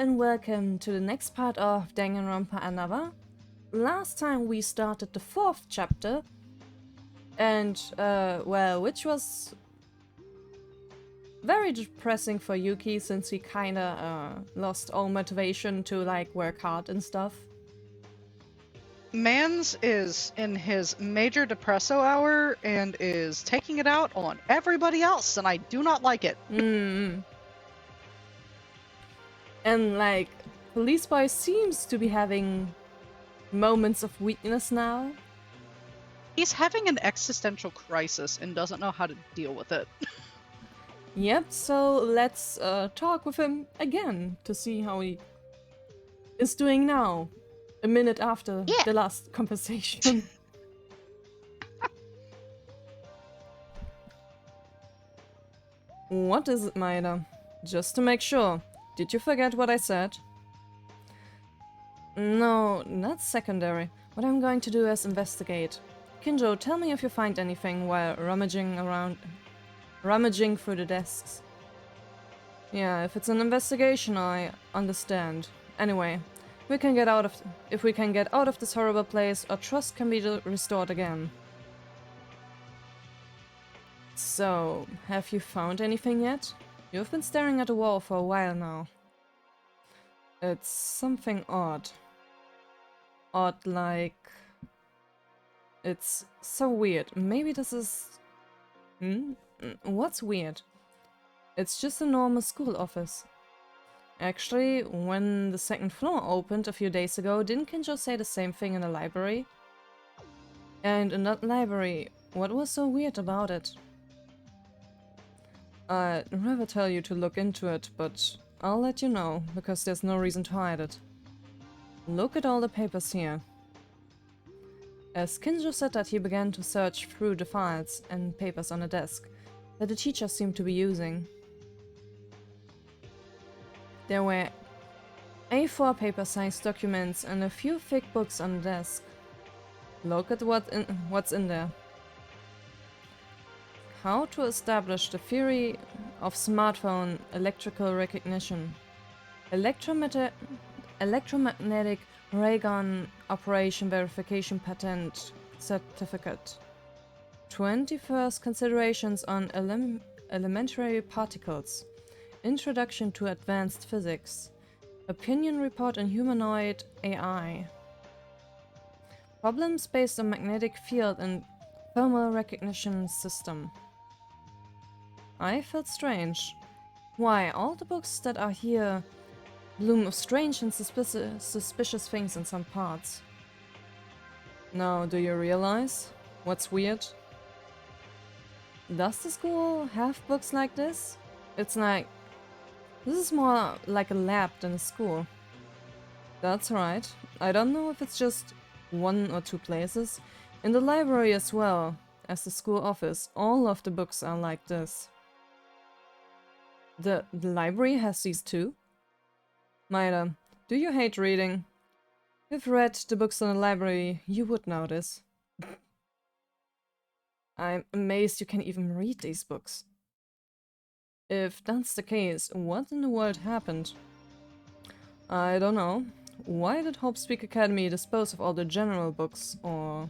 and welcome to the next part of Danganronpa Another. Last time we started the 4th chapter, and, which was very depressing for Yuki since he kinda, lost all motivation to, like, work hard and stuff. Mans is in his major depresso hour and is taking it out on everybody else, and I do not like it. And, like, Police Boy seems to be having moments of weakness now. He's having an existential crisis and doesn't know how to deal with it. Yep, so let's talk with him again to see how he is doing now, a minute after the last conversation. What is it, Maida? Just to make sure, did you forget what I said? No, that's secondary. What I'm going to do is investigate. Kinjo, tell me if you find anything while rummaging through the desks. Yeah, if it's an investigation, I understand. Anyway, if we can get out of this horrible place, our trust can be restored again. So, have you found anything yet? You've been staring at the wall for a while now. It's something odd. Odd, like... It's so weird. Maybe this is... What's weird? It's just a normal school office. Actually, when the 2nd floor opened a few days ago, didn't Kinjo say the same thing in the library? And in that library, what was so weird about it? I'd rather tell you to look into it, but I'll let you know, because there's no reason to hide it. Look at all the papers here. As Kinjo said that, he began to search through the files and papers on the desk that the teacher seemed to be using. There were A4 paper-sized documents and a few thick books on the desk. Look at what's in there. How to establish the theory of smartphone electrical recognition. Electromagnetic ray gun operation verification patent certificate. 21st considerations on elementary particles. Introduction to advanced physics. Opinion report on humanoid AI. Problems based on magnetic field and thermal recognition system. I felt strange. Why, all the books that are here bloom of strange and suspicious things in some parts. Now, do you realize what's weird? Does the school have books like this? It's like... This is more like a lab than a school. That's right. I don't know if it's just 1 or 2 places. In the library as well as the school office, all of the books are like this. The library has these too? Maida, do you hate reading? If you read the books in the library, you would notice. I'm amazed you can even read these books. If that's the case, what in the world happened? I don't know. Why did Hope Speak Academy dispose of all the general books, or...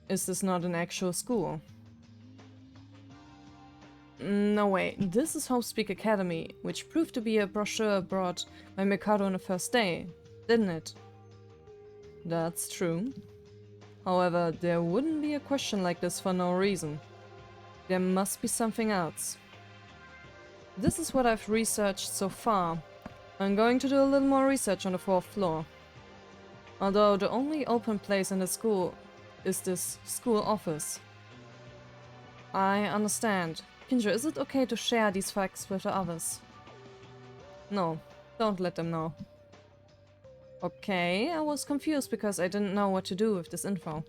Is this not an actual school? No way, this is Hope Speak Academy, which proved to be a brochure brought by Mikado on the first day, didn't it? That's true. However, there wouldn't be a question like this for no reason. There must be something else. This is what I've researched so far. I'm going to do a little more research on the 4th floor. Although the only open place in the school is this school office. I understand. Kinjo, is it okay to share these facts with the others? No, don't let them know. Okay, I was confused because I didn't know what to do with this info.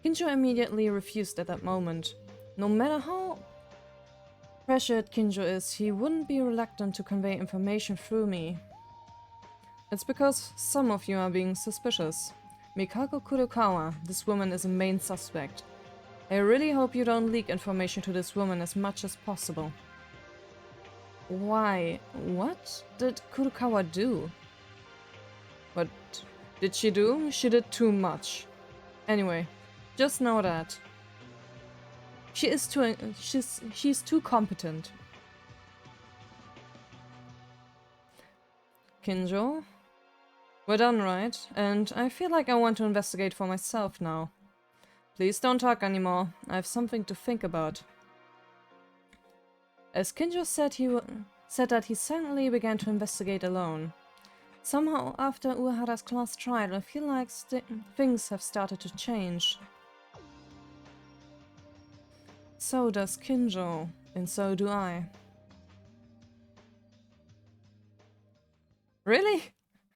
Kinjo immediately refused at that moment. No matter how pressured Kinjo is, he wouldn't be reluctant to convey information through me. It's because some of you are being suspicious. Mikako Kurokawa, this woman, is a main suspect. I really hope you don't leak information to this woman as much as possible. Why? What did Kurokawa do? What did she do? She did too much. Anyway, just know that she's too competent. Kinjo, we're done, right? And I feel like I want to investigate for myself now. Please don't talk anymore. I have something to think about. As Kinjo said that he suddenly began to investigate alone. Somehow, after Uehara's class trial, I feel like things have started to change. So does Kinjo, and so do I. Really?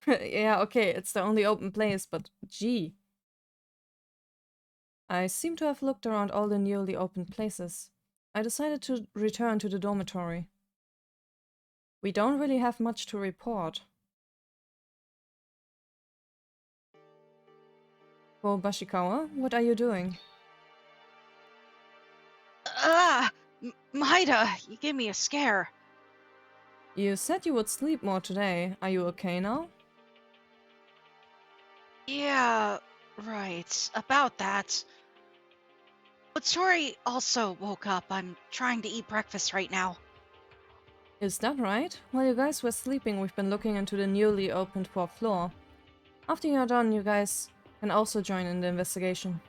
Yeah, okay, it's the only open place, but gee. I seem to have looked around all the newly opened places. I decided to return to the dormitory. We don't really have much to report. Oh, Bashikawa, what are you doing? Maida, you gave me a scare. You said you would sleep more today. Are you okay now? Yeah, right. About that. But Tori also woke up. I'm trying to eat breakfast right now. Is that right? While you guys were sleeping, we've been looking into the newly opened 4th floor. After you're done, you guys can also join in the investigation.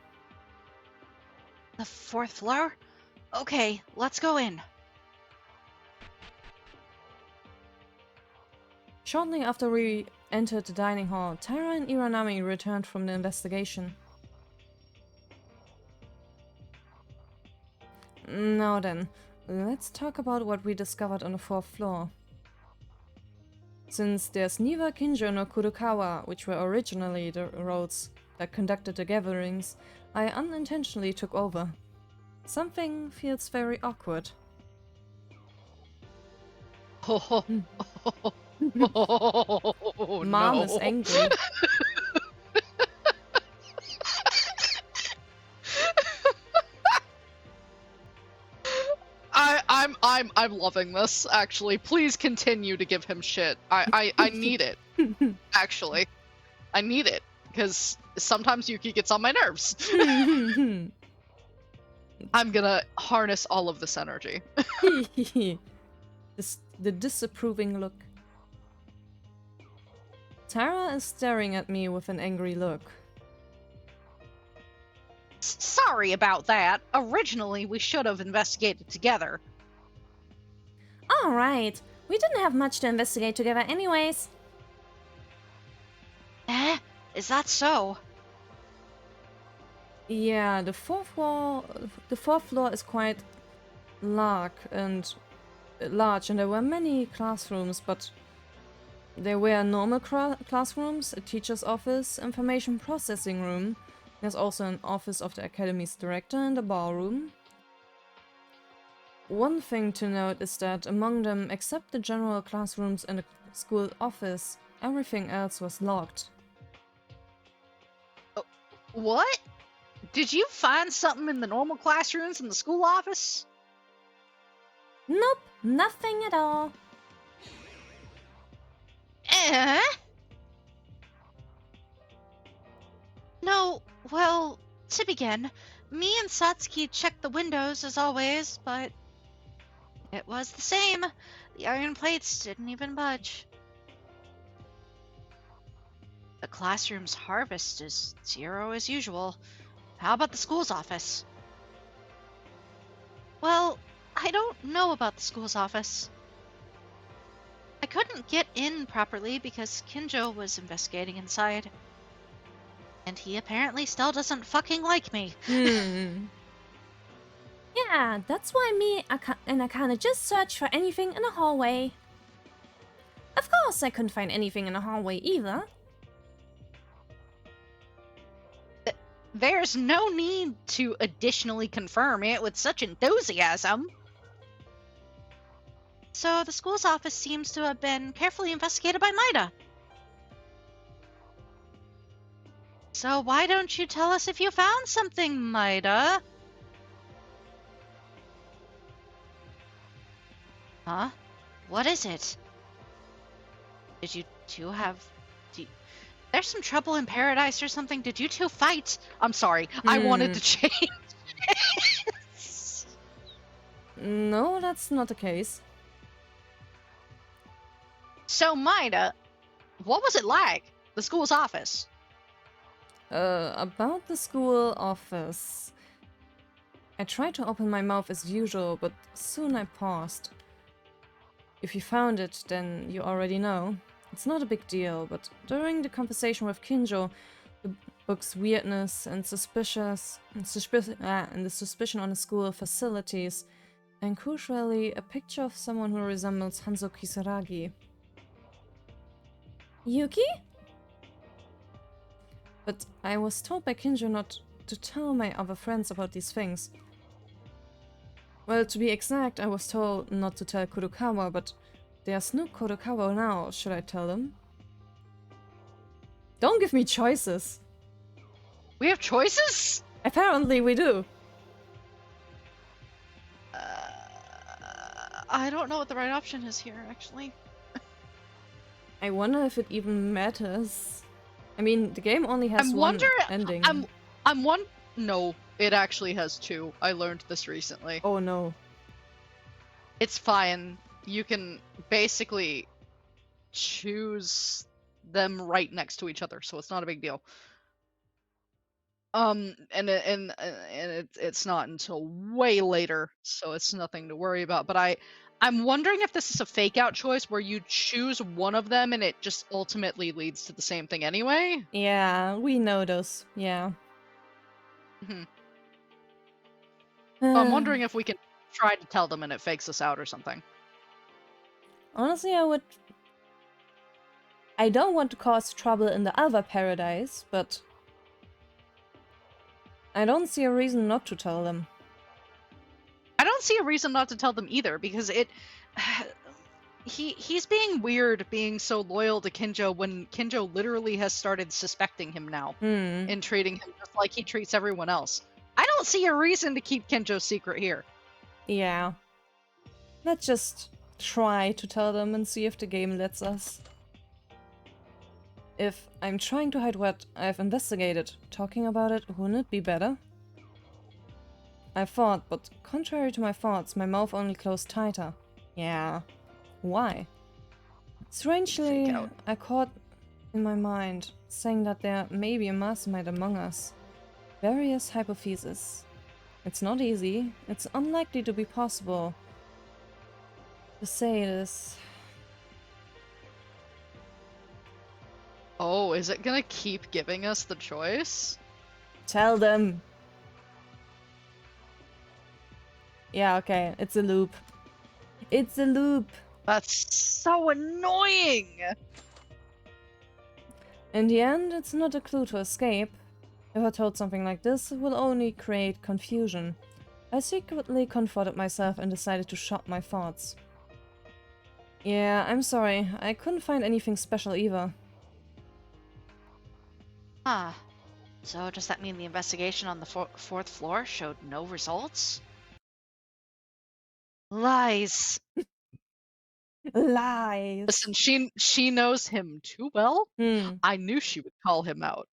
The 4th floor? Okay, let's go in. Shortly after we entered the dining hall, Taira and Iranami returned from the investigation. Now then, let's talk about what we discovered on the 4th floor. Since there's neither Kinjo nor Kurokawa, which were originally the roads that conducted the gatherings, I unintentionally took over. Something feels very awkward. Oh, Mom no. is angry. I'm loving this, actually. Please continue to give him shit. I need it. Actually. I need it. Because sometimes Yuki gets on my nerves. I'm gonna harness all of this energy. The disapproving look. Tara is staring at me with an angry look. Sorry about that. Originally, we should have investigated together. Alright, we didn't have much to investigate together anyways. Is that so? Yeah, the fourth floor is quite large and there were many classrooms, but there were normal classrooms, a teacher's office, information processing room. There's also an office of the academy's director and a ballroom. One thing to note is that among them, except the general classrooms and the school office, everything else was locked. What? Did you find something in the normal classrooms in the school office? Nope, nothing at all. No, well, to begin, me and Satsuki checked the windows as always, but it was the same. The iron plates didn't even budge. The classroom's harvest is 0 as usual. How about the school's office? Well, I don't know about the school's office. I couldn't get in properly because Kinjo was investigating inside. And he apparently still doesn't fucking like me. Yeah, that's why me and Akane just searched for anything in the hallway. Of course I couldn't find anything in the hallway either. There's no need to additionally confirm it with such enthusiasm. So the school's office seems to have been carefully investigated by Maida. So why don't you tell us if you found something, Maida? Huh? What is it? Did you two have... There's some trouble in paradise or something? Did you two fight? I'm sorry, I wanted to change. No, that's not the case. So, Maida, what was it like? The school's office? About the school office. I tried to open my mouth as usual, but soon I paused. If you found it, then you already know. It's not a big deal, but during the conversation with Kinjo, the book's weirdness and and the suspicion on the school facilities, and crucially, a picture of someone who resembles Hanzo Kisaragi. Yuki? But I was told by Kinjo not to tell my other friends about these things. Well, to be exact, I was told not to tell Kurokawa, but there's no Kurokawa now. Should I tell them? Don't give me choices! We have choices? Apparently we do! I don't know what the right option is here, actually. I wonder if it even matters. I mean, the game only has one ending. No, it actually has two. I learned this recently. Oh no. It's fine. You can basically choose them right next to each other, so it's not a big deal. And it's not until way later, so it's nothing to worry about. But I'm wondering if this is a fake out choice where you choose one of them and it just ultimately leads to the same thing anyway. Yeah, we know those. Yeah. So I'm wondering if we can try to tell them and it fakes us out or something. Honestly, I don't want to cause trouble in the other paradise, but I don't see a reason not to tell them. I don't see a reason not to tell them either, because he's being weird being so loyal to Kinjo when Kinjo literally has started suspecting him now and treating him just like he treats everyone else. I don't see a reason to keep Kinjo's secret here. Yeah. Let's just try to tell them and see if the game lets us. If I'm trying to hide what I've investigated, talking about it, wouldn't it be better? I thought, but contrary to my thoughts, my mouth only closed tighter. Yeah. Why? Strangely, I caught in my mind, saying that there may be a mastermind among us. Various hypotheses. It's not easy. It's unlikely to be possible to say this. Oh, is it gonna keep giving us the choice? Tell them! Yeah, okay, it's a loop. It's a loop! That's so annoying! In the end, it's not a clue to escape. If I told something like this, it will only create confusion. I secretly comforted myself and decided to shut my thoughts. Yeah, I'm sorry. I couldn't find anything special either. Ah, so does that mean the investigation on the fourth floor showed no results? Lies. Lies. Listen, she knows him too well. I knew she would call him out.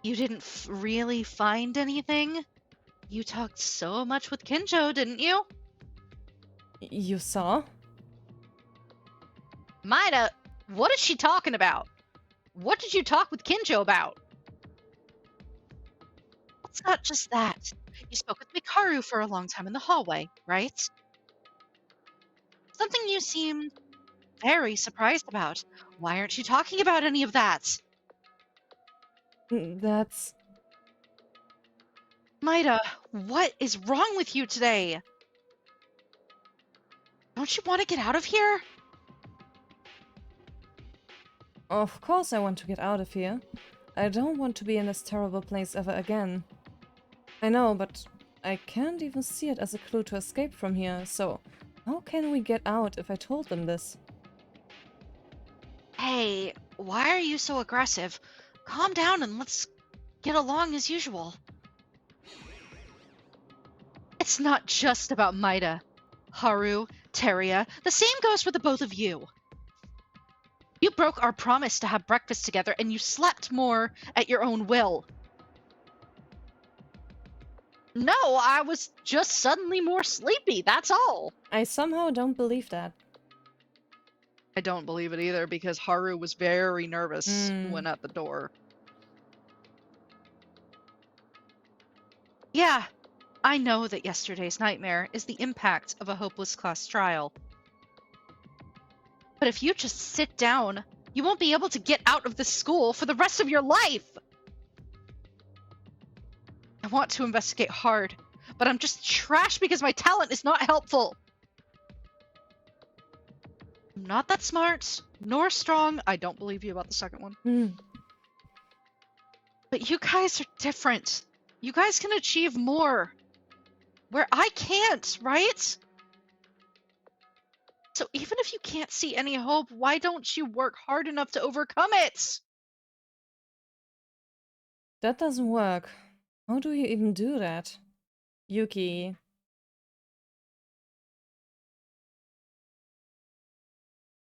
You didn't really find anything? You talked so much with Kinjo, didn't you? You saw? Maida, what is she talking about? What did you talk with Kinjo about? It's not just that. You spoke with Mikaru for a long time in the hallway, right? Something you seemed very surprised about. Why aren't you talking about any of that? That's... Maida, what is wrong with you today? Don't you want to get out of here? Of course I want to get out of here. I don't want to be in this terrible place ever again. I know, but I can't even see it as a clue to escape from here, so how can we get out if I told them this? Hey, why are you so aggressive? Calm down and let's get along as usual. It's not just about Maida. Haru, Teria, the same goes for the both of you. You broke our promise to have breakfast together, and you slept more at your own will. No, I was just suddenly more sleepy, that's all. I somehow don't believe that. I don't believe it either, because Haru was very nervous when at the door. Yeah, I know that yesterday's nightmare is the impact of a hopeless class trial. But if you just sit down, you won't be able to get out of this school for the rest of your life! I want to investigate hard, but I'm just trash because my talent is not helpful. I'm not that smart, nor strong. I don't believe you about the second one. But you guys are different. You guys can achieve more. Where I can't, right? So even if you can't see any hope, why don't you work hard enough to overcome it? That doesn't work. How do you even do that? Yuki.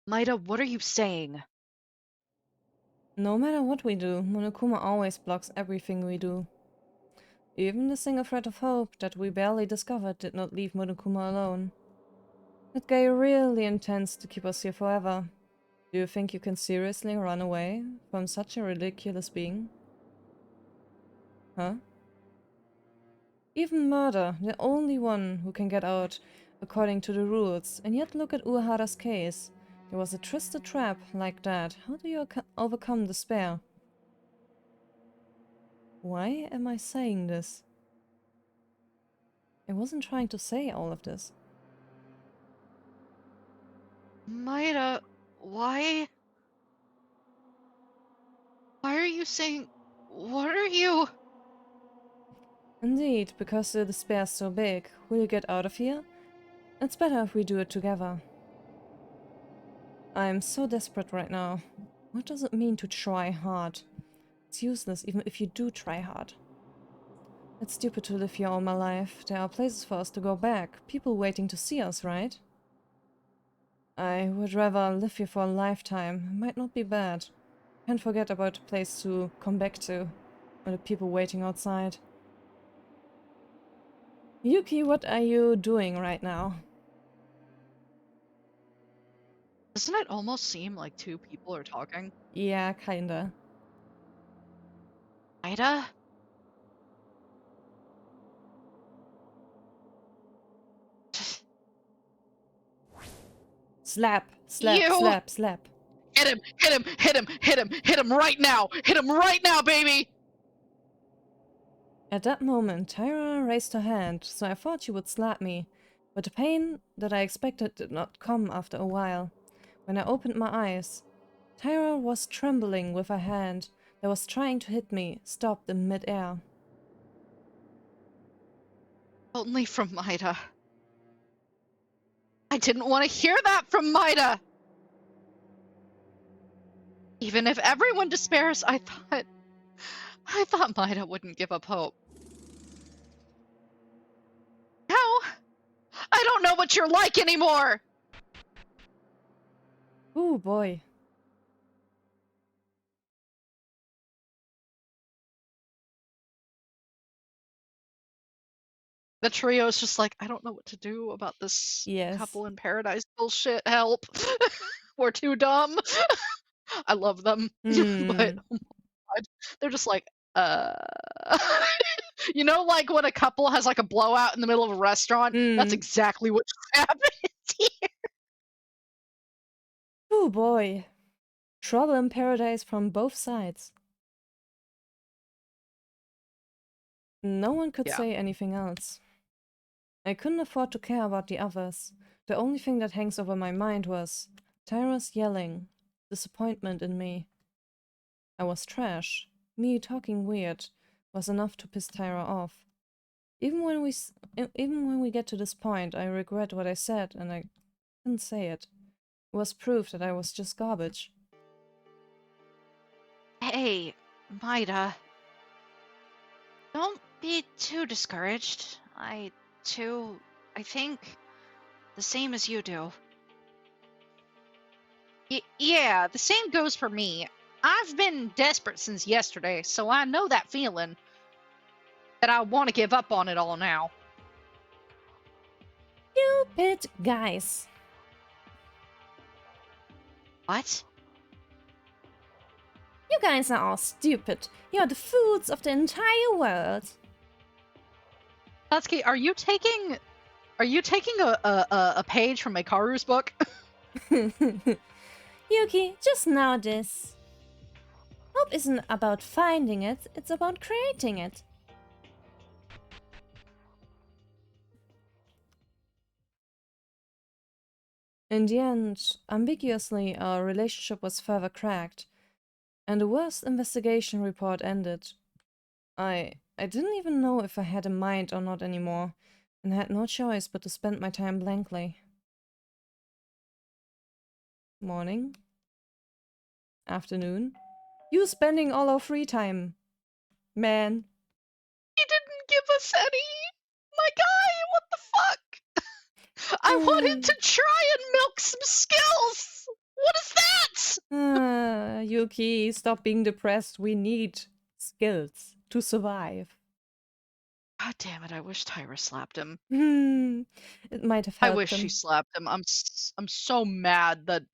Maida, what are you saying? No matter what we do, Monokuma always blocks everything we do. Even the single thread of hope that we barely discovered did not leave Monokuma alone. That guy really intends to keep us here forever. Do you think you can seriously run away from such a ridiculous being? Huh? Even murder, the only one who can get out according to the rules. And yet look at Uehara's case. There was a twisted trap like that. How do you overcome despair? Why am I saying this? I wasn't trying to say all of this. Maida, why? Why are you saying... What are you... Indeed, because the despair is so big. Will you get out of here? It's better if we do it together. I'm so desperate right now. What does it mean to try hard? It's useless even if you do try hard. It's stupid to live here all my life. There are places for us to go back. People waiting to see us, right? I would rather live here for a lifetime. It might not be bad. Can't forget about a place to come back to. Or the people waiting outside. Yuki, what are you doing right now? Doesn't it almost seem like two people are talking? Yeah, kinda. Maida? Slap! Slap! You! Slap! Slap! Hit him! Hit him! Hit him! Hit him! Hit him right now! Hit him right now, baby! At that moment, Tyra raised her hand, so I thought she would slap me. But the pain that I expected did not come after a while. When I opened my eyes, Tyra was trembling with her hand that was trying to hit me, stopped in mid-air. Only from Maida. I didn't want to hear that from Maida! Even if everyone despairs, I thought Maida wouldn't give up hope. Now, I don't know what you're like anymore! Ooh, boy. The trio's just like, I don't know what to do about this Yes. couple in paradise bullshit, help. We're too dumb. I love them, but oh my god, they're just like, you know, like when a couple has like a blowout in the middle of a restaurant? That's exactly what just happened here. Ooh, boy. Trouble in paradise from both sides. No one could say anything else. I couldn't afford to care about the others. The only thing that hangs over my mind was Tyra's yelling, disappointment in me. I was trash. Me talking weird was enough to piss Tyra off. Even when we get to this point, I regret what I said and I couldn't say it. It was proof that I was just garbage. Hey, Maida. Don't be too discouraged. I too. I think the same as you do. Yeah, the same goes for me. I've been desperate since yesterday, so I know that feeling that I want to give up on it all now. Stupid guys. What? You guys are all stupid. You're the fools of the entire world. Satsuki, are you taking a page from Mekaru's book? Yuki, just know this. Hope isn't about finding it, it's about creating it. In the end, ambiguously, our relationship was further cracked, and the worst investigation report ended. I didn't even know if I had a mind or not anymore, and had no choice but to spend my time blankly. Morning. Afternoon. You spending all our free time. Man. He didn't give us any! My guy, what the fuck? I wanted to try and milk some skills! What is that? Yuki, stop being depressed. We need skills to survive. God damn it, I wish Tyra slapped him. It might have I helped wish him. she slapped him. I'm so mad that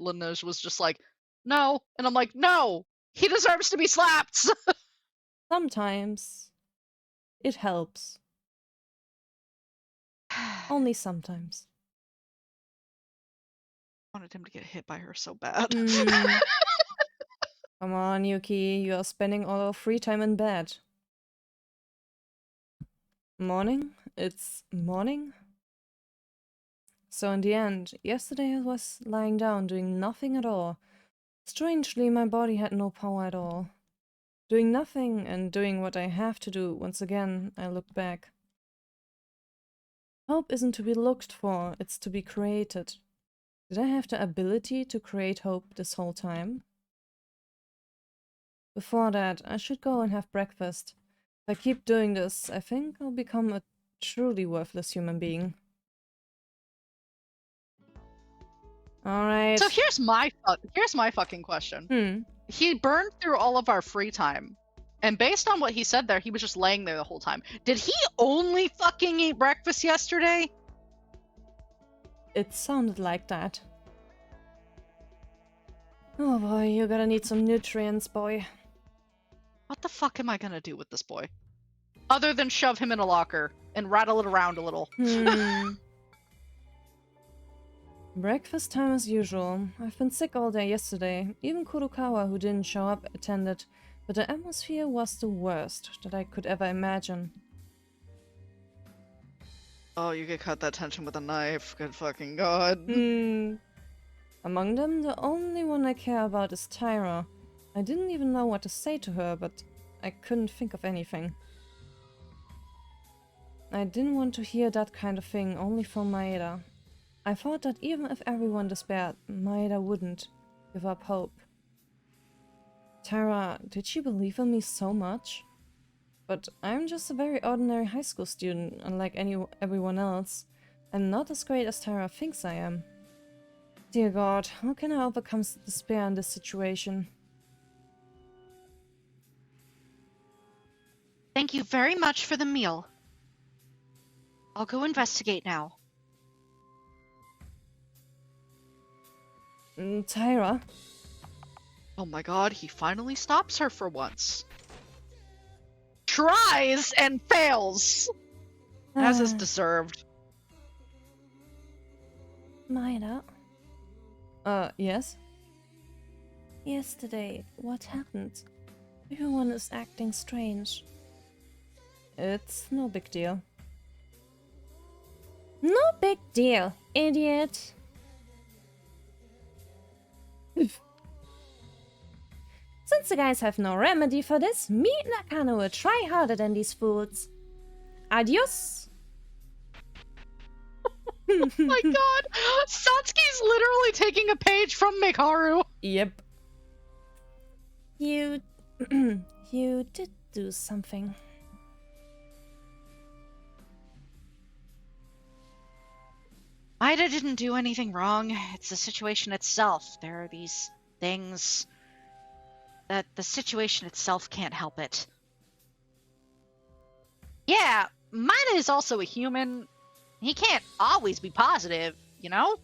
Laneige was just like, no. And I'm like, no! He deserves to be slapped! Sometimes it helps. Only sometimes. I wanted him to get hit by her so bad. Come on, Yuki, you are spending all our free time in bed. Morning? It's morning? So in the end, yesterday I was lying down doing nothing at all. Strangely, my body had no power at all. Doing nothing and doing what I have to do, once again, I looked back. Hope isn't to be looked for, it's to be created. Did I have the ability to create hope this whole time? Before that, I should go and have breakfast. If I keep doing this, I think I'll become a truly worthless human being. Alright. So here's my fucking question. He burned through all of our free time. And based on what he said there, he was just laying there the whole time. Did he only fucking eat breakfast yesterday? It sounded like that. Oh boy, you're gonna need some nutrients, boy. What the fuck am I gonna do with this boy? Other than shove him in a locker and rattle it around a little. Breakfast time as usual. I've been sick all day yesterday. Even Kurokawa, who didn't show up, attended. But the atmosphere was the worst that I could ever imagine. Oh, you could cut that tension with a knife. Good fucking god. Among them, the only one I care about is Tyra. I didn't even know what to say to her, but I couldn't think of anything. I didn't want to hear that kind of thing only from Maeda. I thought that even if everyone despaired, Maeda wouldn't give up hope. Tyra, did she believe in me so much? But I'm just a very ordinary high school student, unlike everyone else. I'm not as great as Tyra thinks I am. Dear God, how can I overcome despair in this situation? Thank you very much for the meal. I'll go investigate now. Tyra? Oh my god, he finally stops her for once. Tries and fails! As is deserved. Maeda? Yes? Yesterday, what happened? Everyone is acting strange. It's no big deal. No big deal, idiot! Since the guys have no remedy for this, me and Nakano will try harder than these fools. Adios! Oh my god! Satsuki's literally taking a page from Mekaru! Yep. You... you did do something. Maida didn't do anything wrong. It's the situation itself. There are these things that the situation itself can't help it. Yeah, Maida is also a human. He can't always be positive, you know?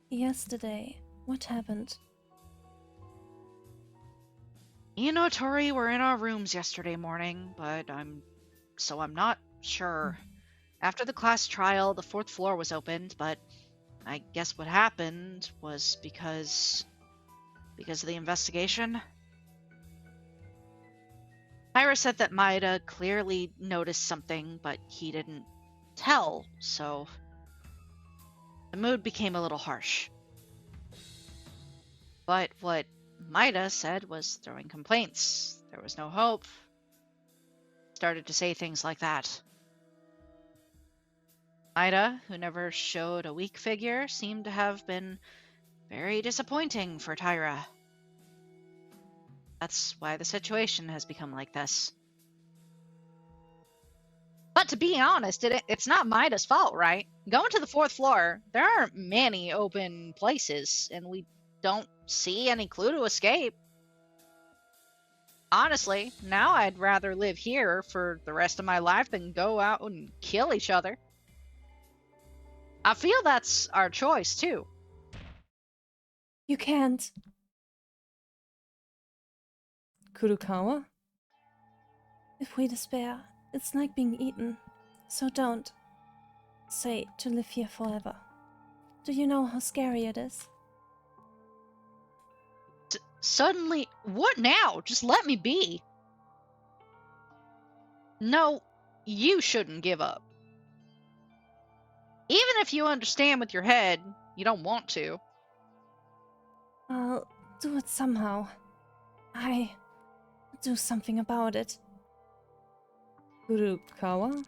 Yesterday, what happened? Me and Otori were in our rooms yesterday morning, but I'm not sure. After the class trial, the 4th floor was opened, but I guess what happened was because of the investigation. Tyra said that Maida clearly noticed something, but he didn't tell, so the mood became a little harsh. But what Maida said was throwing complaints. There was no hope. Started to say things like that. Maida, who never showed a weak figure, seemed to have been very disappointing for Tyra. That's why the situation has become like this. But to be honest, it's not Maida's fault, right? Going to the 4th floor, there aren't many open places, and we don't see any clue to escape. Honestly, now I'd rather live here for the rest of my life than go out and kill each other. I feel that's our choice, too. You can't. Kurukawa? If we despair, it's like being eaten. So don't say to live here forever. Do you know how scary it is? Suddenly, what now? Just let me be. No, you shouldn't give up. Even if you understand with your head, you don't want to. I'll do it somehow. I do something about it. Kurukawa?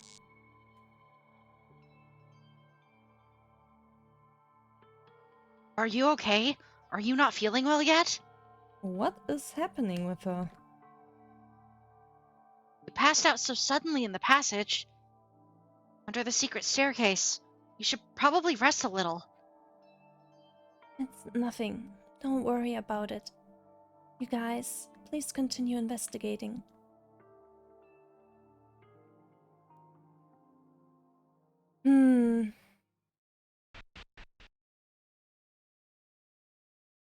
Are you okay? Are you not feeling well yet? What is happening with her? You passed out so suddenly in the passage. Under the secret staircase. You should probably rest a little. It's nothing. Don't worry about it. You guys, please continue investigating.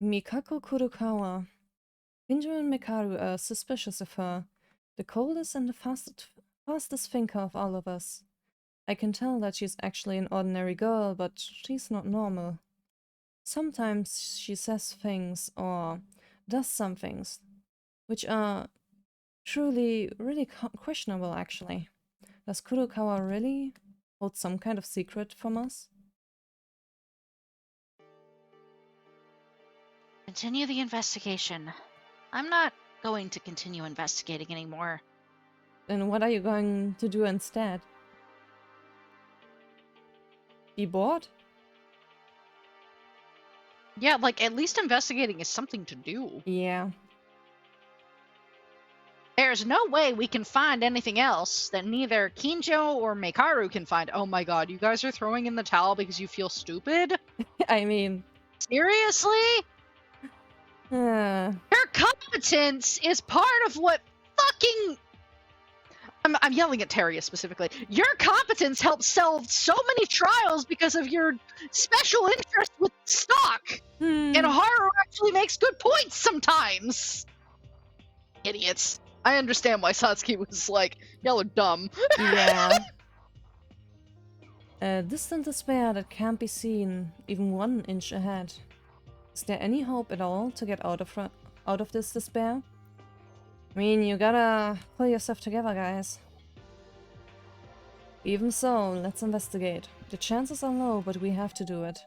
Mikako Kurukawa. Kinjo and Mikaru are suspicious of her. The coldest and the fastest thinker of all of us. I can tell that she's actually an ordinary girl, but she's not normal. Sometimes she says things or does some things which are truly really questionable, actually. Does Kurokawa really hold some kind of secret from us? Continue the investigation. I'm not going to continue investigating anymore. Then what are you going to do instead? Be bored? Yeah, like, at least investigating is something to do. Yeah. There's no way we can find anything else that neither Kinjo or Mekaru can find. Oh my god, you guys are throwing in the towel because you feel stupid? I mean... Seriously? Your competence is part of what fucking... I'm yelling at Teria specifically. Your competence helps solve so many trials because of your special interest with stock. And Haru actually makes good points sometimes. Idiots. I understand why Satsuki was like, y'all are dumb. Yeah. A distant despair that can't be seen even 1 inch ahead. Is there any hope at all to get out of this despair? I mean, you gotta pull yourself together, guys. Even so, let's investigate. The chances are low, but we have to do it.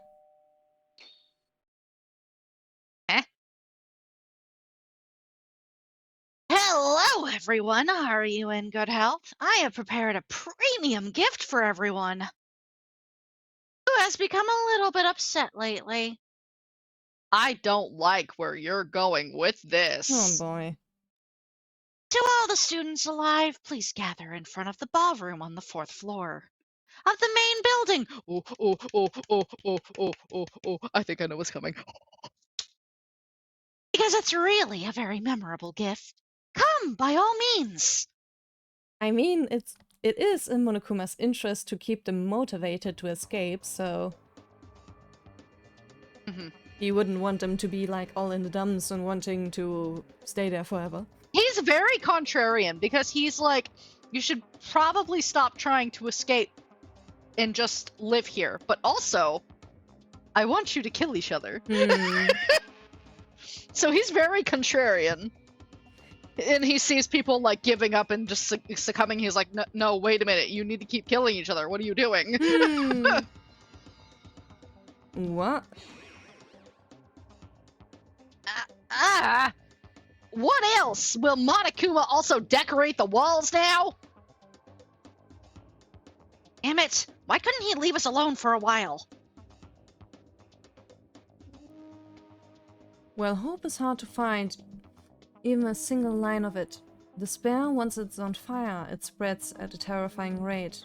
Hello, everyone. Are you in good health? I have prepared a premium gift for everyone who has become a little bit upset lately. I don't like where you're going with this. Oh boy. To all the students alive, please gather in front of the ballroom on the 4th floor. of the main building. Oh, I think I know what's coming. Because it's really a very memorable gift. Come, by all means. I mean, it is in Monokuma's interest to keep them motivated to escape, so he wouldn't want them to be like all in the dumps and wanting to stay there forever. He's very contrarian because he's like, you should probably stop trying to escape and just live here. But also, I want you to kill each other. So he's very contrarian. And he sees people like giving up and just succumbing. He's like, no, wait a minute. You need to keep killing each other. What are you doing? What? What else? Will Monokuma also decorate the walls now? Damn it. Why couldn't he leave us alone for a while? Well, hope is hard to find, even a single line of it. Despair, once it's on fire, it spreads at a terrifying rate.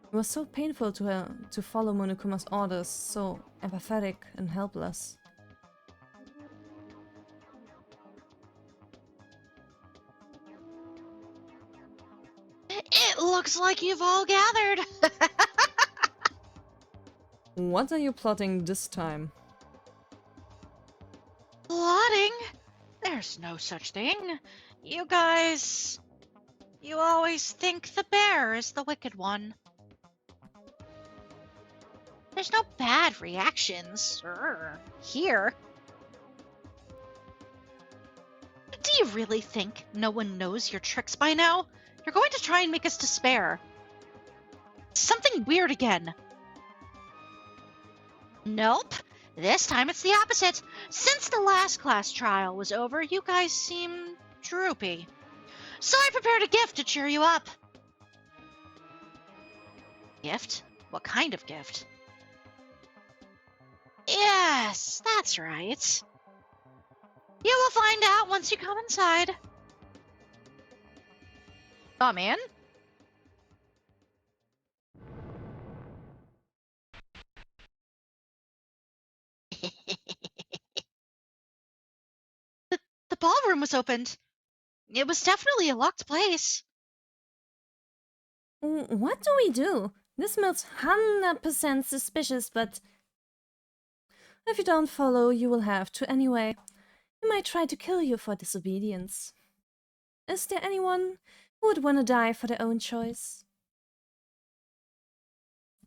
It was so painful to her to follow Monokuma's orders, so apathetic and helpless. It looks like you've all gathered. What are you plotting this time? Plotting? There's no such thing. You guys... You always think the bear is the wicked one. There's no bad reactions here. Do you really think no one knows your tricks by now? You're going to try and make us despair. Something weird again. Nope. This time it's the opposite. Since the last class trial was over, you guys seem droopy. So I prepared a gift to cheer you up. Gift? What kind of gift? Yes, that's right. You will find out once you come inside. Come in. The ballroom was opened. It was definitely a locked place. What do we do? This smells 100% suspicious, but if you don't follow, you will have to anyway. He might try to kill you for disobedience. Is there anyone who would want to die for their own choice?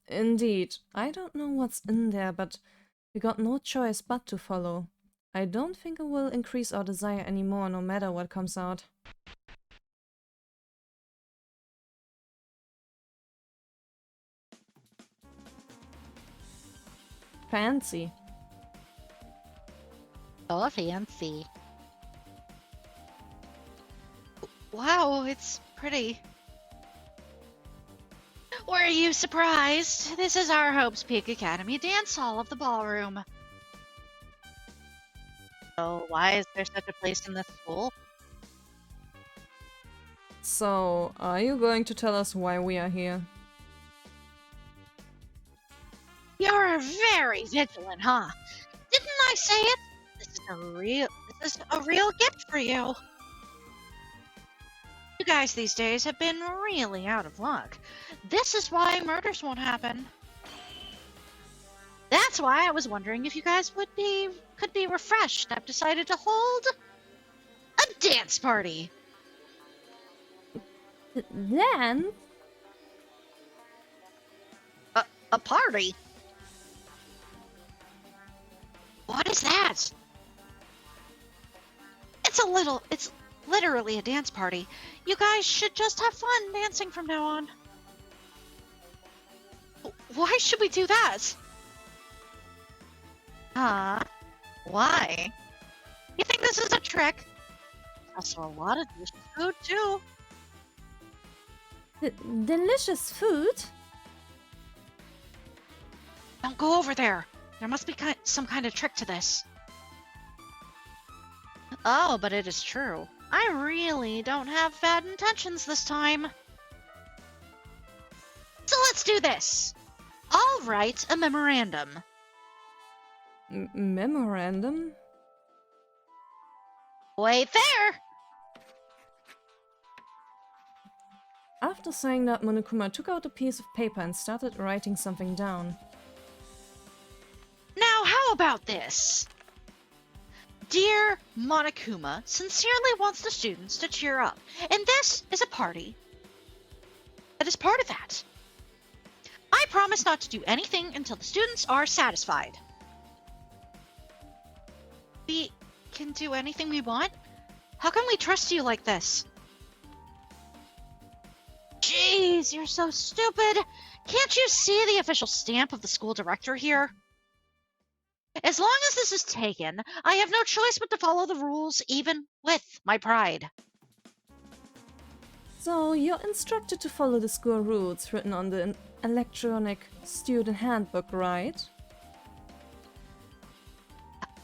Indeed, I don't know what's in there, but we got no choice but to follow. I don't think it will increase our desire anymore, no matter what comes out. Fancy. Oh, fancy. Wow, it's pretty. Were you surprised? This is our Hope's Peak Academy dance hall of the ballroom. So why is there such a place in this school? So, are you going to tell us why we are here? You're very vigilant, huh? Didn't I say it? This is a real gift for you. You guys these days have been really out of luck. This is why murders won't happen. That's why I was wondering if you guys could be refreshed. I've decided to hold a dance party. Then? A party? What is that? It's literally a dance party. You guys should just have fun dancing from now on. Why should we do that? Why? You think this is a trick? Also a lot of delicious food, too. Delicious food? Don't go over there. There must be some kind of trick to this. Oh, but it is true. I really don't have bad intentions this time. So let's do this. I'll write a memorandum. Memorandum? Wait there! After saying that, Monokuma took out a piece of paper and started writing something down. Now, how about this? Dear Monokuma sincerely wants the students to cheer up, and this is a party that is part of that. I promise not to do anything until the students are satisfied. We can do anything we want? How can we trust you like this? Jeez, you're so stupid! Can't you see the official stamp of the school director here? As long as this is taken, I have no choice but to follow the rules, even with my pride. So, you're instructed to follow the school rules written on the electronic student handbook, right?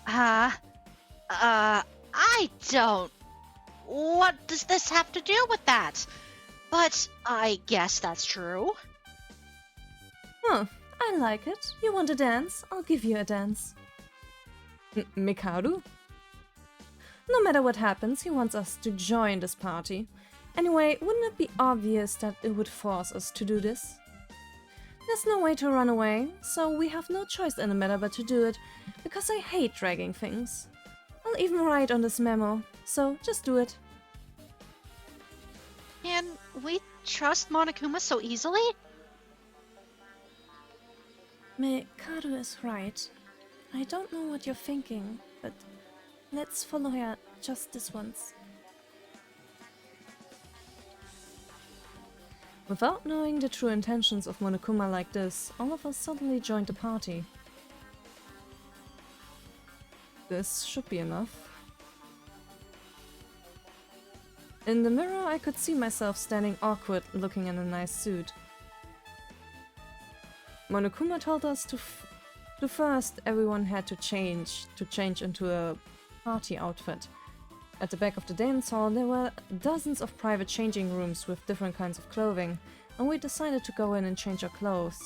I don't... What does this have to do with that? But I guess that's true. Huh, I like it. You want a dance? I'll give you a dance. Mikaru? No matter what happens, he wants us to join this party. Anyway, wouldn't it be obvious that it would force us to do this? There's no way to run away, so we have no choice in the matter but to do it, because I hate dragging things. I'll even write on this memo, so just do it. Can we trust Monokuma so easily? Mikaru is right. I don't know what you're thinking, but let's follow her just this once. Without knowing the true intentions of Monokuma like this, all of us suddenly joined the party. This should be enough. In the mirror, I could see myself standing awkward, looking in a nice suit. Monokuma told us to first everyone had to change into a party outfit. At the back of the dance hall, there were dozens of private changing rooms with different kinds of clothing, and we decided to go in and change our clothes.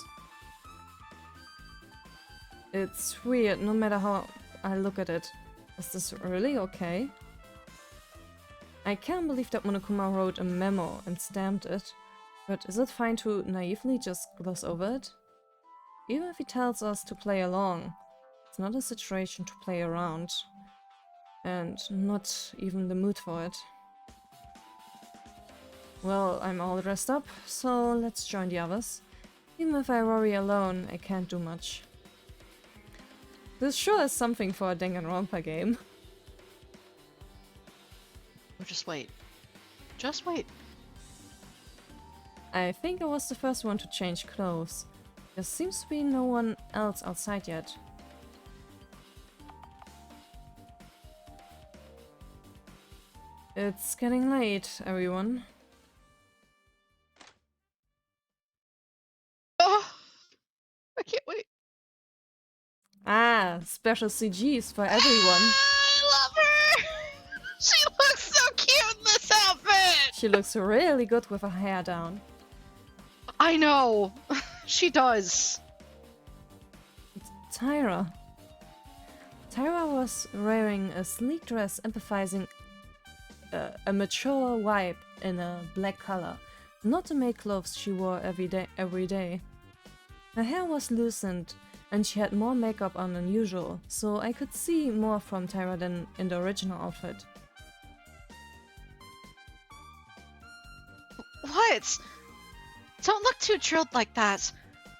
It's weird, no matter how I look at it. Is this really okay? I can't believe that Monokuma wrote a memo and stamped it, but is it fine to naively just gloss over it? Even if he tells us to play along, it's not a situation to play around. And not even the mood for it. Well, I'm all dressed up, so let's join the others. Even if I worry alone, I can't do much. This sure is something for a Danganronpa game. Oh, just wait. Just wait. I think I was the first one to change clothes. There seems to be no one else outside yet. It's getting late, everyone. Oh, I can't wait. Ah, special CGs for everyone. I love her! She looks so cute in this outfit! She looks really good with her hair down. I know! She does. Tyra. Tyra was wearing a sleek dress emphasizing a mature vibe in a black color, not the maid clothes she wore every day. Her hair was loosened and she had more makeup on than usual, so I could see more from Tyra than in the original outfit. What? Don't look too chilled like that.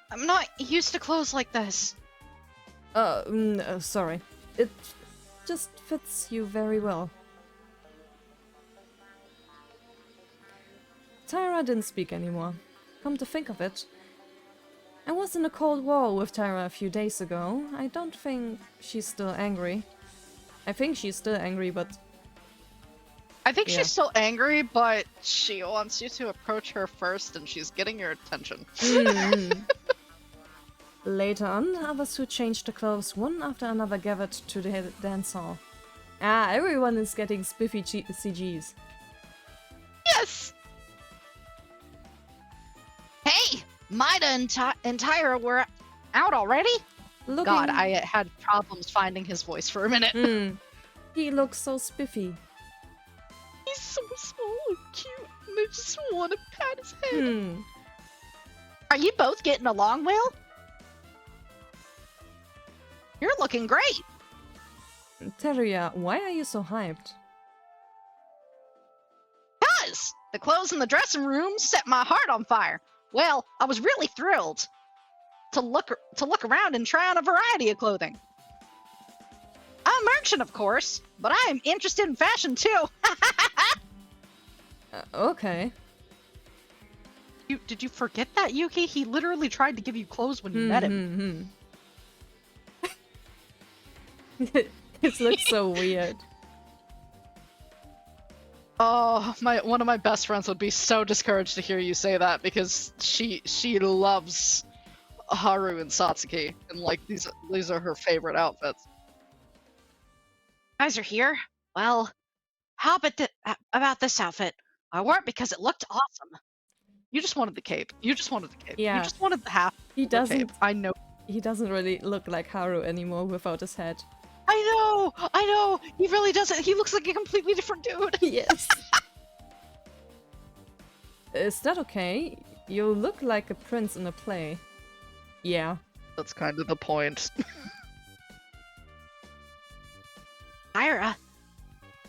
I'm not used to clothes like this. Sorry. It just fits you very well. Tyra didn't speak anymore. Come to think of it, I was in a cold war with Tyra a few days ago. I don't think she's still angry. I think she's still angry, but... I think Yeah. she's still angry, but she wants you to approach her first and she's getting your attention. Later on, others who changed the clothes one after another gathered to the dance hall. Ah, everyone is getting spiffy CGs. Yes! Hey! Maida and Tyra were out already? Looking... God, I had problems finding his voice for a minute. He looks so spiffy. He's so small and cute, and I just want to pat his head. Are you both getting along well? You're looking great. Teria, why are you so hyped? Cuz the clothes in the dressing room set my heart on fire. Well, I was really thrilled to look around and try on a variety of clothing. I'm a merchant, of course, but I am interested in fashion too. Okay. Did you forget that, Yuki? He literally tried to give you clothes when you met him. This looks so weird. Oh, one of my best friends would be so discouraged to hear you say that because she loves Haru and Satsuki, and like these are her favorite outfits. You guys are here? Well, how about this outfit? I wore it because it looked awesome. You just wanted the cape. You just wanted the cape. Yeah. You just wanted the half. He of the doesn't. cape. I know. He doesn't really look like Haru anymore without his head. I know. He really doesn't. He looks like a completely different dude. Yes. Is that okay? You look like a prince in a play. Yeah. That's kind of the point. Ira,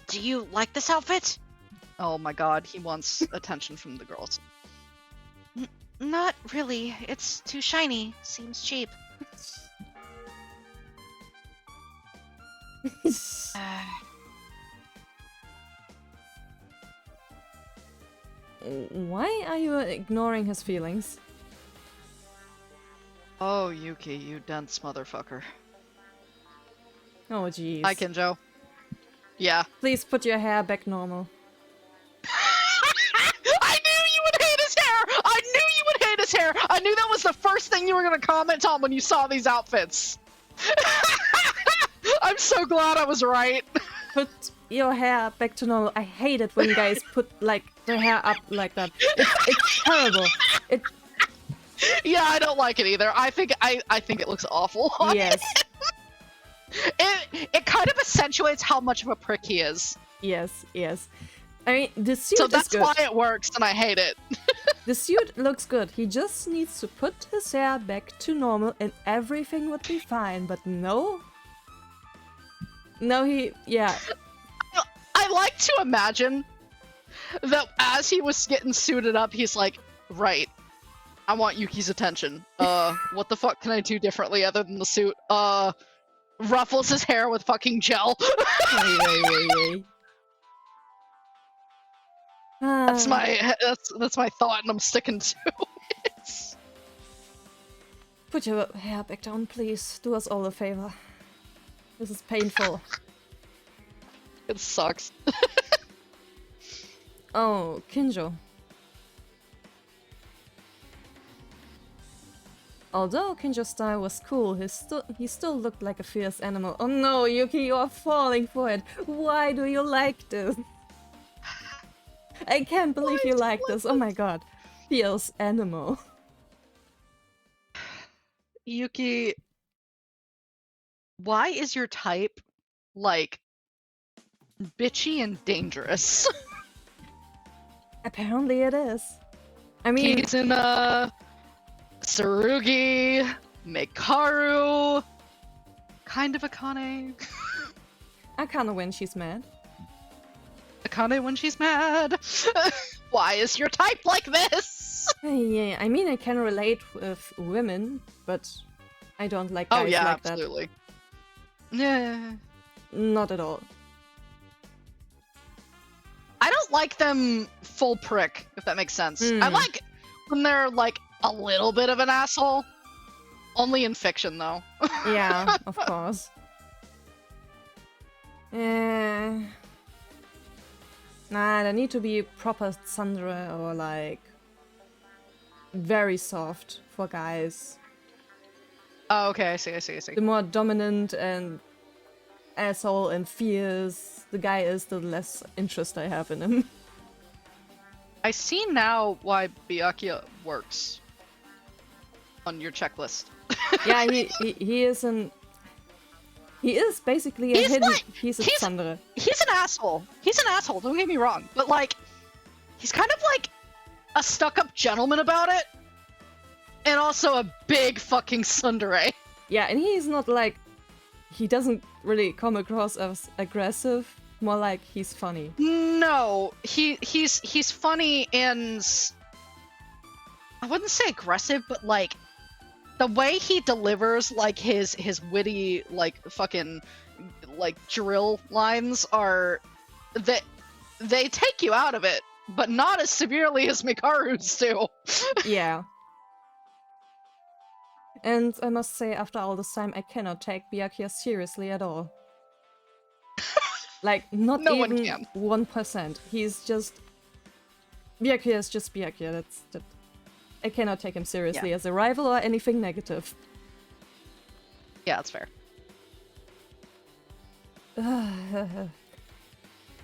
do you like this outfit? Oh my god, he wants attention from the girls. Not really. It's too shiny. Seems cheap. Why are you ignoring his feelings? Oh, Yuki, you dense motherfucker. Oh, jeez. Hi, Kinjo. Yeah. Please put your hair back normal. I knew you would hate his hair! I knew you would hate his hair! I knew that was the first thing you were gonna comment on when you saw these outfits. I'm so glad I was right. Put your hair back to normal. I hate it when guys put, like, their hair up like that. It's terrible. Yeah, I don't like it either. I think it looks awful. Yes. It kind of accentuates how much of a prick he is. Yes. I mean, the suit So is that's good. why it works, and I hate it. The suit looks good. He just needs to put his hair back to normal and everything would be fine. But no. No, yeah. I like to imagine that as he was getting suited up, he's like, right, I want Yuki's attention. What the fuck can I do differently other than the suit? Ruffles his hair with fucking gel. That's my thought, and I'm sticking to it. Put your hair back down, please. Do us all a favor. This is painful. It sucks. Oh, Kinjo. Although Kinjo's style was cool, he still looked like a fierce animal. Oh no, Yuki, you are falling for it. Why do you like this? I can't believe you like this. Oh my god. Fierce animal. Yuki, why is your type, like, bitchy and dangerous? Apparently it is. I mean... He's in, Tsurugi, Mekaru, kind of Akane. Akane when she's mad. Akane when she's mad. Why is your type like this? Yeah, I mean I can relate with women, but I don't like guys like absolutely. Yeah. Not at all. I don't like them full prick, if that makes sense. I like when they're like a little bit of an asshole. Only in fiction, though. Yeah, of course. Nah, they need to be proper tsundere or like very soft for guys. Oh, okay, I see. The more dominant and asshole and fierce the guy is, the less interest I have in him. I see now why Byakuya works. on your checklist. Yeah, he is an... He is basically a He's hidden... like- he's a he's- Tsundere. He's an asshole. He's an asshole, don't get me wrong. But, like, he's kind of like a stuck-up gentleman about it. And also a big fucking tsundere. Yeah, and he's not like... He doesn't really come across as aggressive. More like he's funny. No, he's funny and... I wouldn't say aggressive, but, like, the way he delivers, like, his witty, like, fucking, like, drill lines are... They take you out of it, but not as severely as Mikaru's do. Yeah. And I must say, after all this time, I cannot take Byakuya seriously at all. Like, not No one even can. 1%. He's just... Byakuya is just Byakuya, that's... That... I cannot take him seriously as a rival or anything negative. Yeah, that's fair.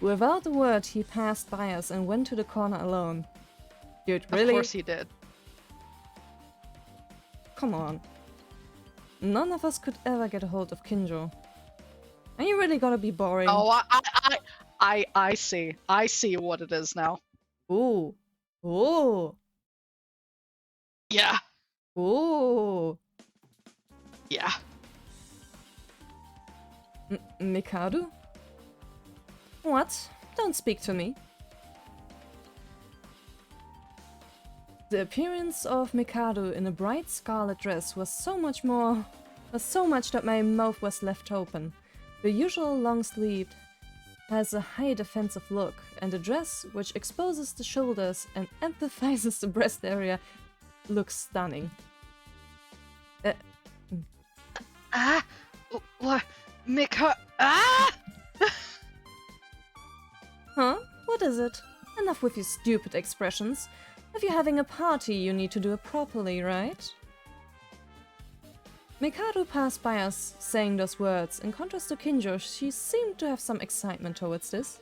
Without a word, he passed by us and went to the corner alone. Dude, really? Of course he did. Come on. None of us could ever get a hold of Kinjo. Are you really gonna be boring? Oh, I see. I see what it is now. Ooh. Ooh. Yeah. Ooh. Yeah. Mikado? What? Don't speak to me. The appearance of Mikado in a bright scarlet dress was so much that my mouth was left open. The usual long-sleeved has a high defensive look, and the dress, which exposes the shoulders and emphasizes the breast area, looks stunning. What? Ah! Huh? What is it? Enough with your stupid expressions. If you're having a party, you need to do it properly, right? Mikado passed by us, saying those words. In contrast to Kinjo, she seemed to have some excitement towards this.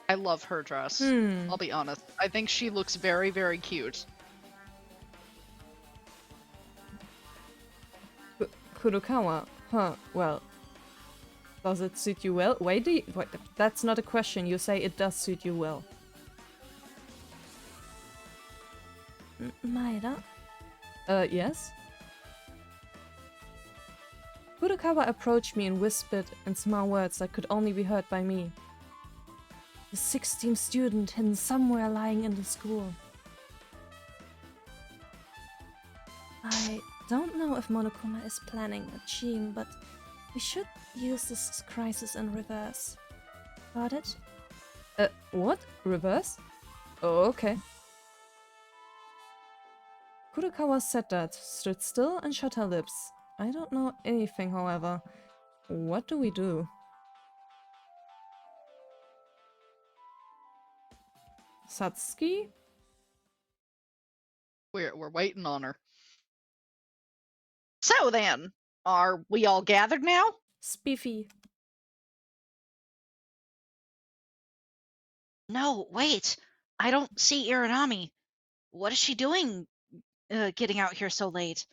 I love her dress. I'll be honest. I think she looks very, very cute. Kurokawa? Huh, well. Does it suit you well? Wait, that's not a question. You say it does suit you well. Maeda? Yes? Kurokawa approached me and whispered in small words that could only be heard by me. The 16th student hidden somewhere lying in the school. I don't know if Monokuma is planning a team, but we should use this crisis in reverse. Got it? What? Reverse? Oh, okay. Kurokawa said that, stood still and shut her lips. I don't know anything, however. What do we do? Satsuki? We're waiting on her. So then, are we all gathered now? Spiffy. No, wait. I don't see Iranami. What is she doing getting out here so late?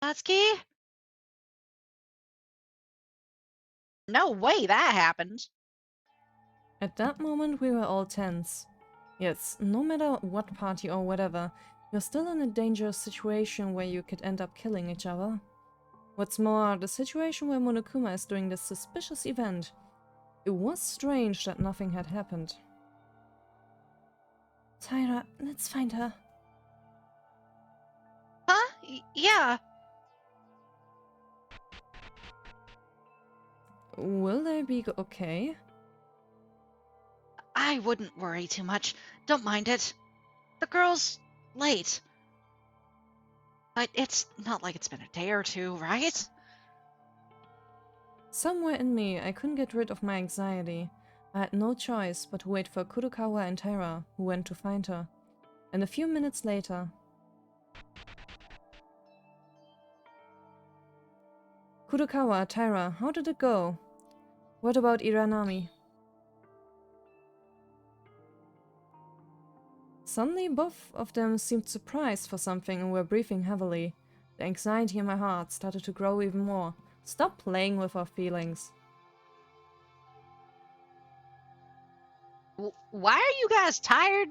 Satsuki? No way that happened. At that moment we were all tense. Yes, no matter what party or whatever, you're still in a dangerous situation where you could end up killing each other. What's more, the situation where Monokuma is doing this suspicious event. It was strange that nothing had happened. Tyra, let's find her. Huh? Yeah. Will they be okay? I wouldn't worry too much. Don't mind it. The girl's late. But it's not like it's been a day or two, right? Somewhere in me, I couldn't get rid of my anxiety. I had no choice but to wait for Kurokawa and Taira, who went to find her. And a few minutes later... Kurokawa, Taira, how did it go? What about Iranami? Suddenly, both of them seemed surprised for something and were breathing heavily. The anxiety in my heart started to grow even more. Stop playing with our feelings. Why are you guys tired?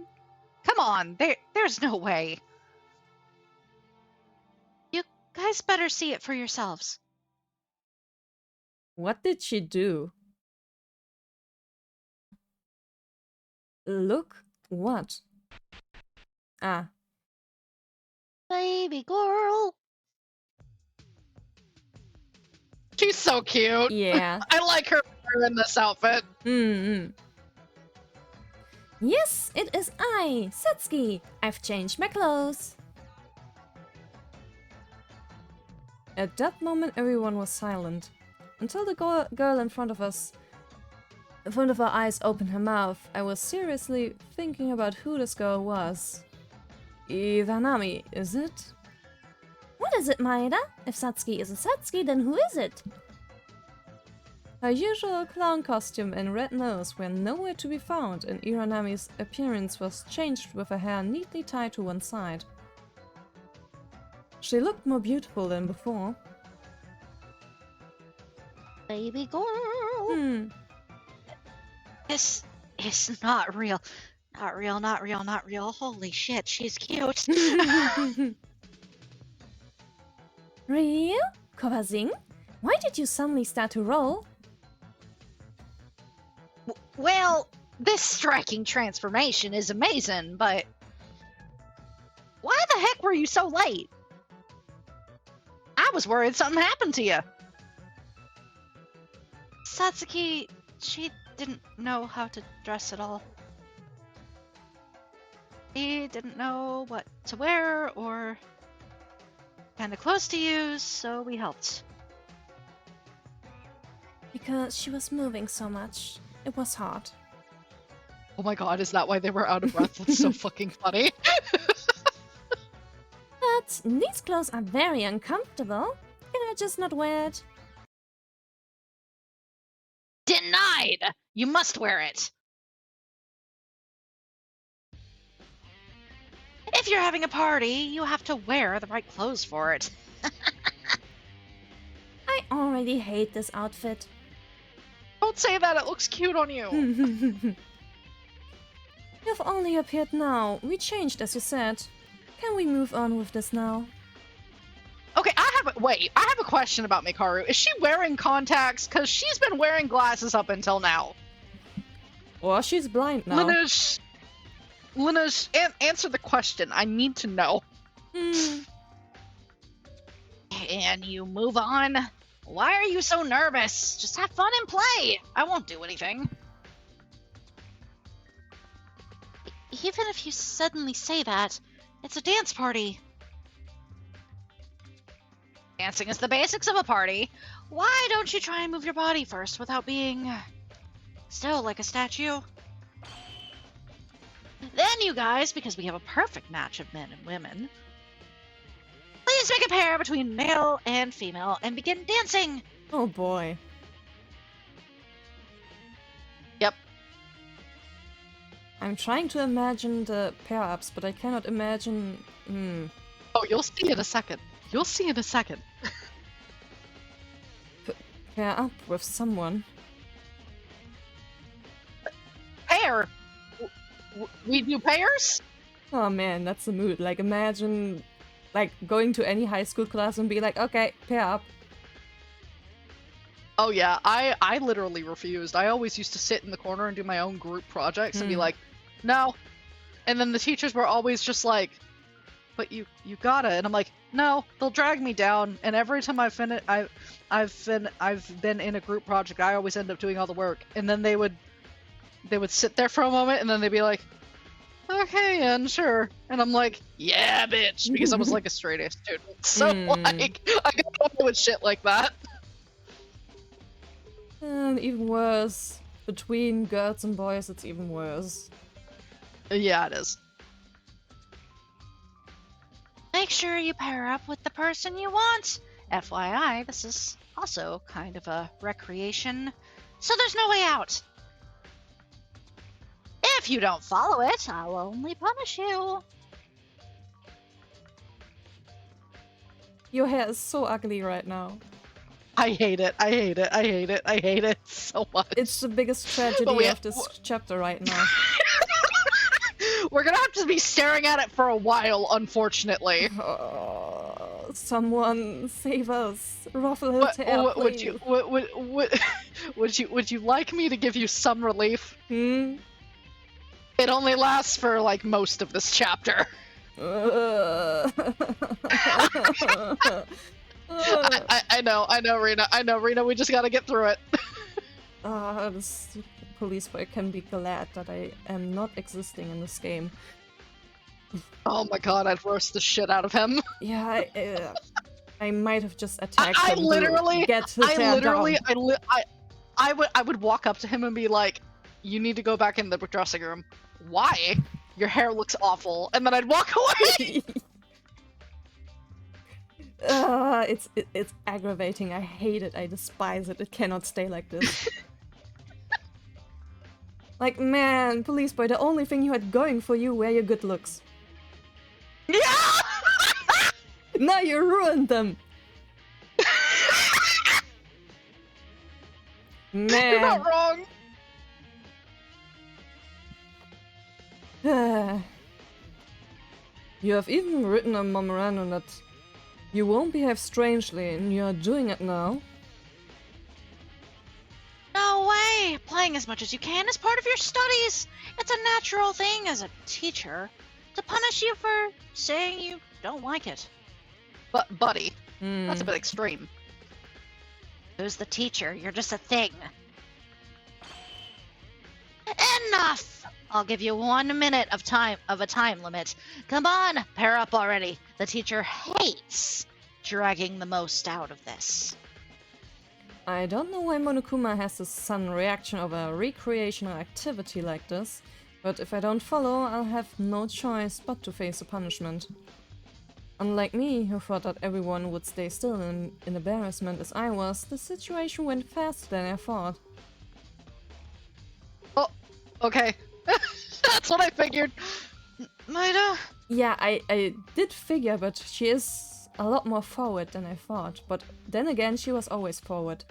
Come on, there's no way. You guys better see it for yourselves. What did she do? Look, what? Ah, Baby girl. She's so cute. yeah. I like her in this outfit. Mm-hmm. Yes, it is I, Satsuki. I've changed my clothes. At that moment, everyone was silent. Until the girl in front of our eyes opened her mouth, I was seriously thinking about who this girl was. Iranami, is it? What is it, Maeda? If Satsuki is a Satsuki, then who is it? Her usual clown costume and red nose were nowhere to be found, and Iranami's appearance was changed with her hair neatly tied to one side. She looked more beautiful than before. Baby girl. This is not real. Not real, not real, not real. Holy shit, she's cute. Real? Kobazing? Why did you suddenly start to roll? Well, this striking transformation is amazing, but why the heck were you so late? I was worried something happened to you. Satsuki, she didn't know how to dress at all. She didn't know what to wear or kind of close to use, so we helped. Because she was moving so much. It was hard. Oh my god, is that why they were out of breath? That's so fucking funny. But these clothes are very uncomfortable. Can I just not wear it? Denied! You must wear it. If you're having a party, you have to wear the right clothes for it. I already hate this outfit. Don't say that, it looks cute on you. You've only appeared now. We changed, as you said. Can we move on with this now? Okay, I have a question about Mikaru. Is she wearing contacts? Because she's been wearing glasses up until now. Or she's blind now. Lineage, answer the question. I need to know. Can you move on? Why are you so nervous? Just have fun and play. I won't do anything. Even if you suddenly say that, it's a dance party. Dancing is the basics of a party. Why don't you try and move your body first without being still like a statue? Then you guys, because we have a perfect match of men and women, please make a pair between male and female and begin dancing. Oh boy. Yep. I'm trying to imagine the pair-ups, but I cannot imagine... Oh, you'll see in a second. You'll see in a second. pair up with someone. Pair? We do pairs? Oh man, that's the mood. Like, imagine, like, going to any high school class and be like, okay, pair up. Oh yeah, I literally refused. I always used to sit in the corner and do my own group projects and be like, no. And then the teachers were always just like, but you gotta. And I'm like, no, they'll drag me down. And every time I've been in a group project, I always end up doing all the work. And then they would sit there for a moment and then they'd be like, okay, and sure. And I'm like, yeah, bitch, because I was like a straight A student. So like, I got away with shit like that. And even worse, between girls and boys, it's even worse. Yeah, it is. Make sure you pair up with the person you want. FYI, this is also kind of a recreation. so there's no way out. If you don't follow it, I'll only punish you. Your hair is so ugly right now. I hate it. I hate it. I hate it. I hate it so much. It's the biggest tragedy of this chapter right now. We're gonna have to be staring at it for a while, unfortunately. Someone save us. Ruffle his hair, please. Would you like me to give you some relief? Hmm? It only lasts for like most of this chapter. I know, Rina. We just gotta get through it. This police boy can be glad that I am not existing in this game. Oh my god, I'd roast the shit out of him. Yeah, I might have just attacked I him literally, to get his hair down. I would walk up to him and be like, "You need to go back in the dressing room." Why? Your hair looks awful. And then I'd walk away. It's aggravating. I hate it. I despise it. It cannot stay like this. Like, man, police boy, the only thing you had going for you were your good looks. Yeah! Now you ruined them. Man. You're not wrong. You have even written a memorandum that you won't behave strangely, and you are doing it now. No way! Playing as much as you can is part of your studies. It's a natural thing as a teacher to punish you for saying you don't like it. But, buddy, that's a bit extreme. Who's the teacher? You're just a thing. Enough! I'll give you 1 minute of a time limit. Come on, pair up already. The teacher hates dragging the most out of this. I don't know why Monokuma has this sudden reaction of a recreational activity like this, but if I don't follow, I'll have no choice but to face the punishment. Unlike me, who thought that everyone would stay still in embarrassment as I was, the situation went faster than I thought. Oh, okay. That's what I figured. Maida? Yeah, I did figure, but she is a lot more forward than I thought. But then again, she was always forward.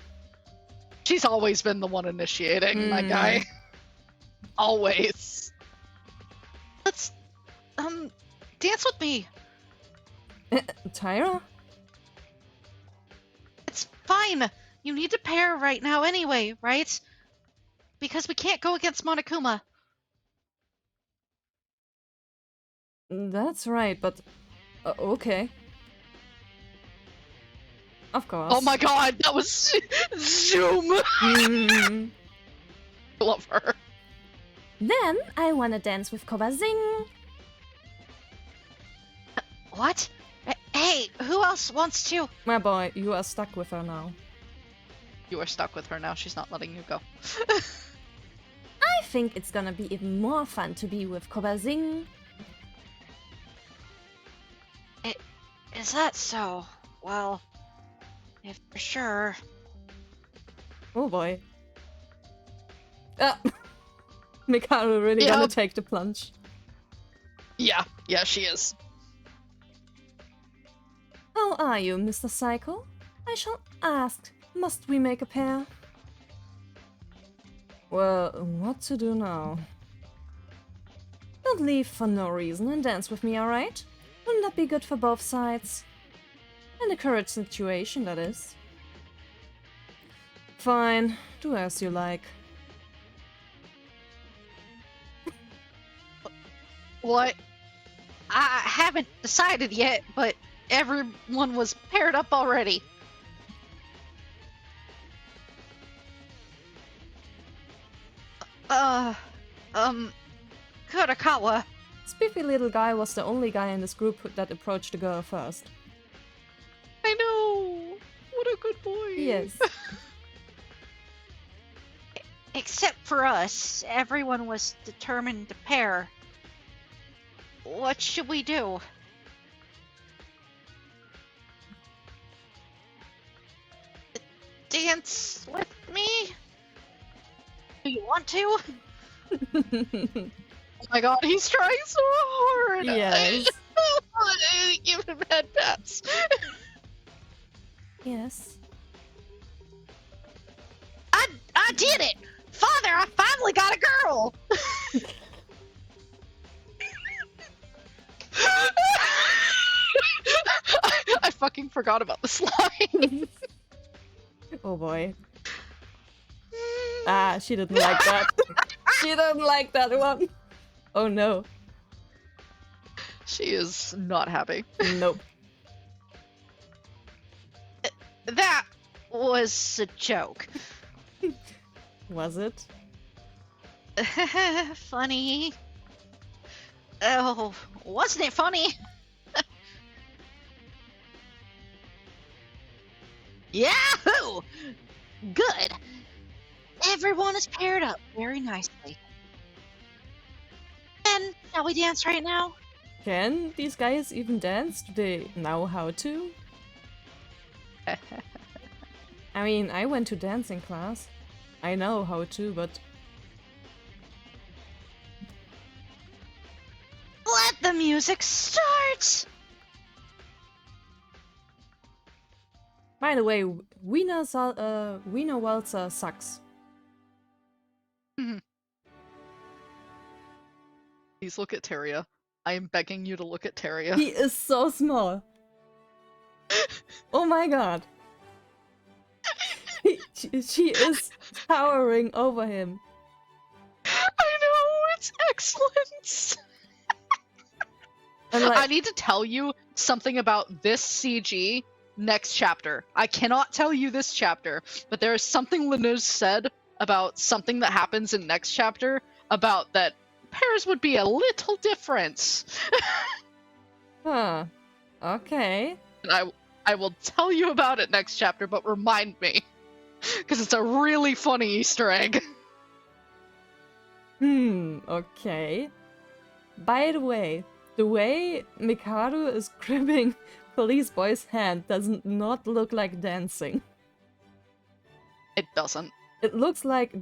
She's always been the one initiating, my guy. Always. Let's, dance with me. Tyra? It's fine. You need to pair right now anyway, right? Because we can't go against Monokuma. That's right, but... okay. Of course. Oh my god, that was... Zoom! I love her. Then I wanna dance with Kobazing. What? Hey, who else wants to? My boy, you are stuck with her now. You are stuck with her now, she's not letting you go. I think it's gonna be even more fun to be with Kobazing. Is that so? Well, if for sure. Oh boy. Mikharu really gonna take the plunge. Yeah, she is. How are you, Mr. Psycho? I shall ask, must we make a pair? Well, what to do now? Don't leave for no reason and dance with me, alright? Wouldn't that be good for both sides? In the current situation, that is. Fine, do as you like. What? I haven't decided yet, but everyone was paired up already. Kurakawa. Spiffy little guy was the only guy in this group that approached the girl first. I know! What a good boy! Yes. Except for us, everyone was determined to pair. What should we do? Dance with me? Do you want to? Oh my god, he's trying so hard! Yes. Give him head pats. Yes. I did it! Father, I finally got a girl! I fucking forgot about this line. Oh boy. Ah, she didn't like that. She didn't like that one. Oh no. She is not happy. Nope. That was a joke. Was it? Funny. Oh, wasn't it funny? Yahoo! Good. Everyone is paired up very nicely. And shall we dance right now? Can these guys even dance? Do they know how to? I mean, I went to dancing class. I know how to, but Let the music start! by the way, Wiener Walzer sucks. Please look at Teria. I am begging you to look at Teria. He is so small. Oh my god. She is towering over him. I know, it's excellent. And like, I need to tell you something about this CG next chapter. I cannot tell you this chapter, but there is something Linus said about something that happens in next chapter about that pairs would be a little different. huh. Okay. And I will tell you about it next chapter, but remind me. Because it's a really funny Easter egg. Okay. By the way Mikharu is gripping Police Boy's hand does not look like dancing. It doesn't. It looks like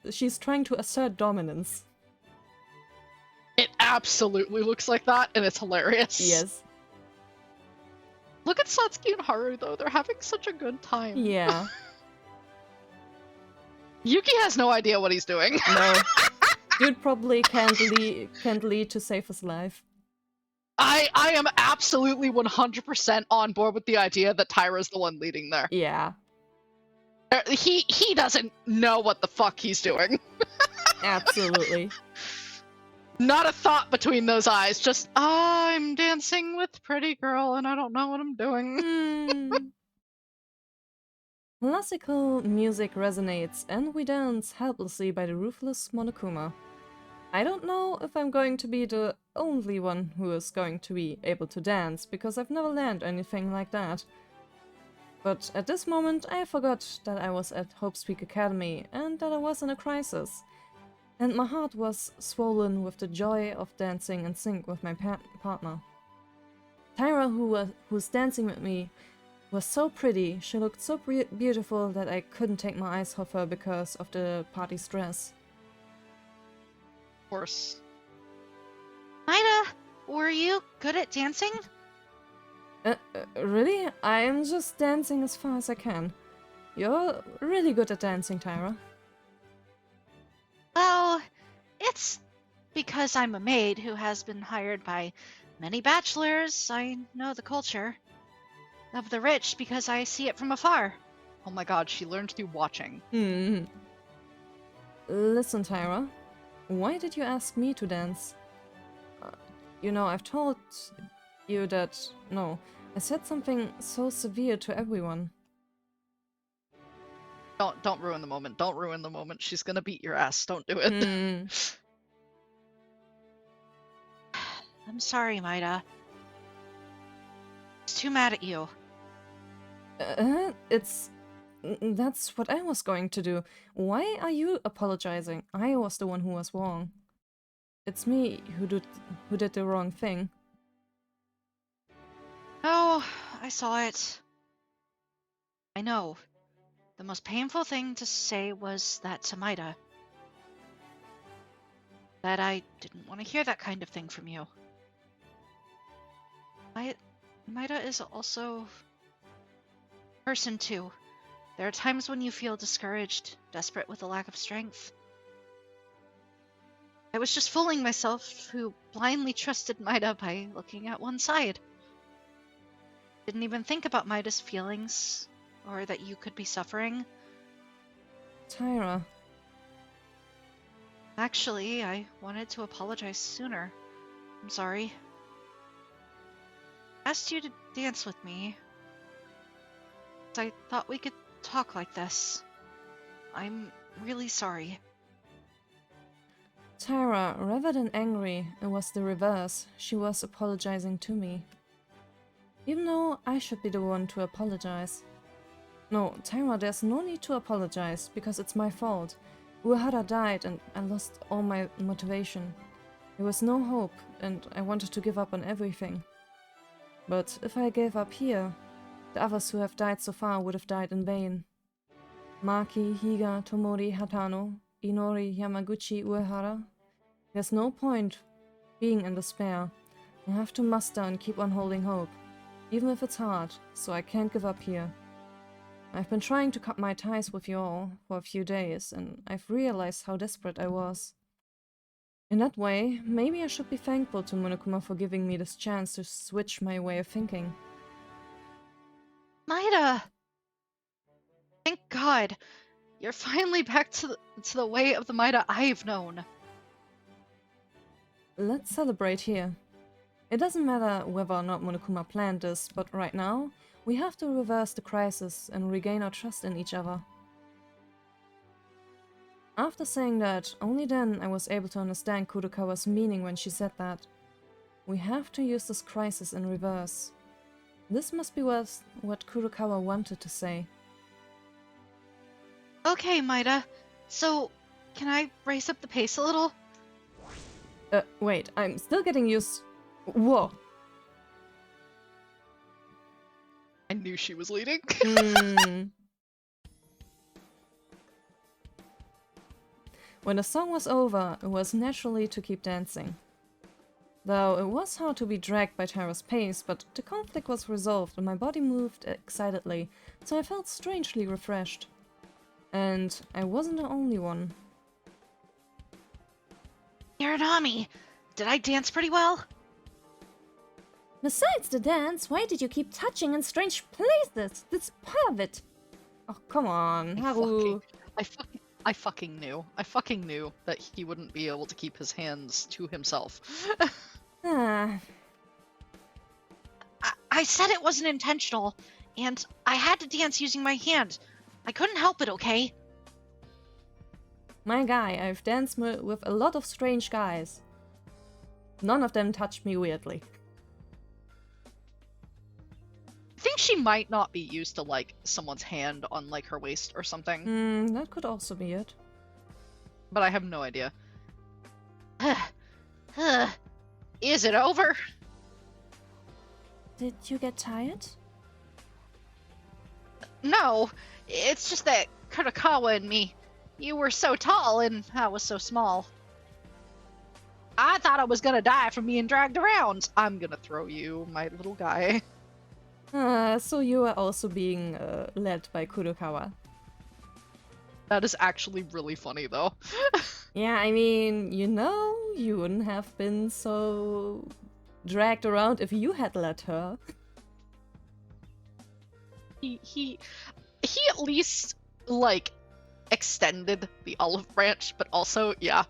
she's trying to assert dominance. It absolutely looks like that, and it's hilarious. Yes. Look at Satsuki and Haru, though. They're having such a good time. Yeah. Yuki has no idea what he's doing. No. Dude probably can't lead to save his life. I am absolutely 100% on board with the idea that Tyra's the one leading there. Yeah. He doesn't know what the fuck he's doing. Absolutely. Not a thought between those eyes, just, I'm dancing with pretty girl and I don't know what I'm doing. Classical music resonates and we dance helplessly by the ruthless Monokuma. I don't know if I'm going to be the only one who is going to be able to dance, because I've never learned anything like that. But at this moment I forgot that I was at Hope Speak Academy and that I was in a crisis. And my heart was swollen with the joy of dancing in sync with my partner. Tyra, who's dancing with me, was so pretty. She looked so beautiful that I couldn't take my eyes off her because of the party stress. Of course. Maida, were you good at dancing? Really? I'm just dancing as far as I can. You're really good at dancing, Tyra. Well, it's because I'm a maid who has been hired by many bachelors. I know the culture of the rich because I see it from afar. Oh my god, she learned through watching. Listen, Tyra. Why did you ask me to dance? You know, I've told you that... No, I said something so severe to everyone. Don't ruin the moment. Don't ruin the moment. She's gonna beat your ass. Don't do it. I'm sorry, Maida. I was too mad at you. That's what I was going to do. Why are you apologizing? I was the one who was wrong. It's me who did the wrong thing. Oh, I saw it. I know. the most painful thing to say was that to Maida. That I didn't want to hear that kind of thing from you. Maida is also a person too. There are times when you feel discouraged, desperate with a lack of strength. I was just fooling myself who blindly trusted Maida by looking at one side. Didn't even think about Maida's feelings, or that you could be suffering. Tyra. Actually, I wanted to apologize sooner. I'm sorry. I asked you to dance with me. I thought we could talk like this. I'm really sorry. Tyra, rather than angry, it was the reverse. She was apologizing to me. Even though I should be the one to apologize. No, Tyra, there's no need to apologize, because it's my fault. Uehara died and I lost all my motivation. There was no hope, and I wanted to give up on everything. But if I gave up here, the others who have died so far would have died in vain. Maki, Higa, Tomori, Hatano, Inori, Yamaguchi, Uehara. There's no point being in despair. I have to muster and keep on holding hope, even if it's hard, so I can't give up here. I've been trying to cut my ties with you all for a few days, and I've realized how desperate I was. In that way, maybe I should be thankful to Monokuma for giving me this chance to switch my way of thinking. Maida! Thank God! You're finally back to the way of the Maida I've known. Let's celebrate here. It doesn't matter whether or not Monokuma planned this, but right now, we have to reverse the crisis and regain our trust in each other. After saying that, only then I was able to understand Kurokawa's meaning when she said that. We have to use this crisis in reverse. This must be what Kurokawa wanted to say. Okay, Maida. So, can I raise up the pace a little? Wait, I'm still getting used... Whoa! I knew she was leading. When the song was over, it was naturally to keep dancing. Though it was hard to be dragged by Tyra's pace, but the conflict was resolved and my body moved excitedly, so I felt strangely refreshed. And I wasn't the only one. Yaranami, did I dance pretty well? Besides the dance, why did you keep touching in strange places? This pervert! Oh, come on, Haru. I fucking knew. I fucking knew that he wouldn't be able to keep his hands to himself. Ah, I said it wasn't intentional, and I had to dance using my hand. I couldn't help it, okay? my guy, I've danced with a lot of strange guys. None of them touched me weirdly. I think she might not be used to, like, someone's hand on, like, her waist or something. That could also be it. But I have no idea. Is it over? Did you get tired? No, it's just that Kurokawa and me. You were so tall and I was so small. I thought I was gonna die from being dragged around. I'm gonna throw you, my little guy. So you are also being led by Kurokawa. That is actually really funny, though. Yeah, I mean, you know, you wouldn't have been so dragged around if you had let her. He at least, like, extended the olive branch, but also, yeah.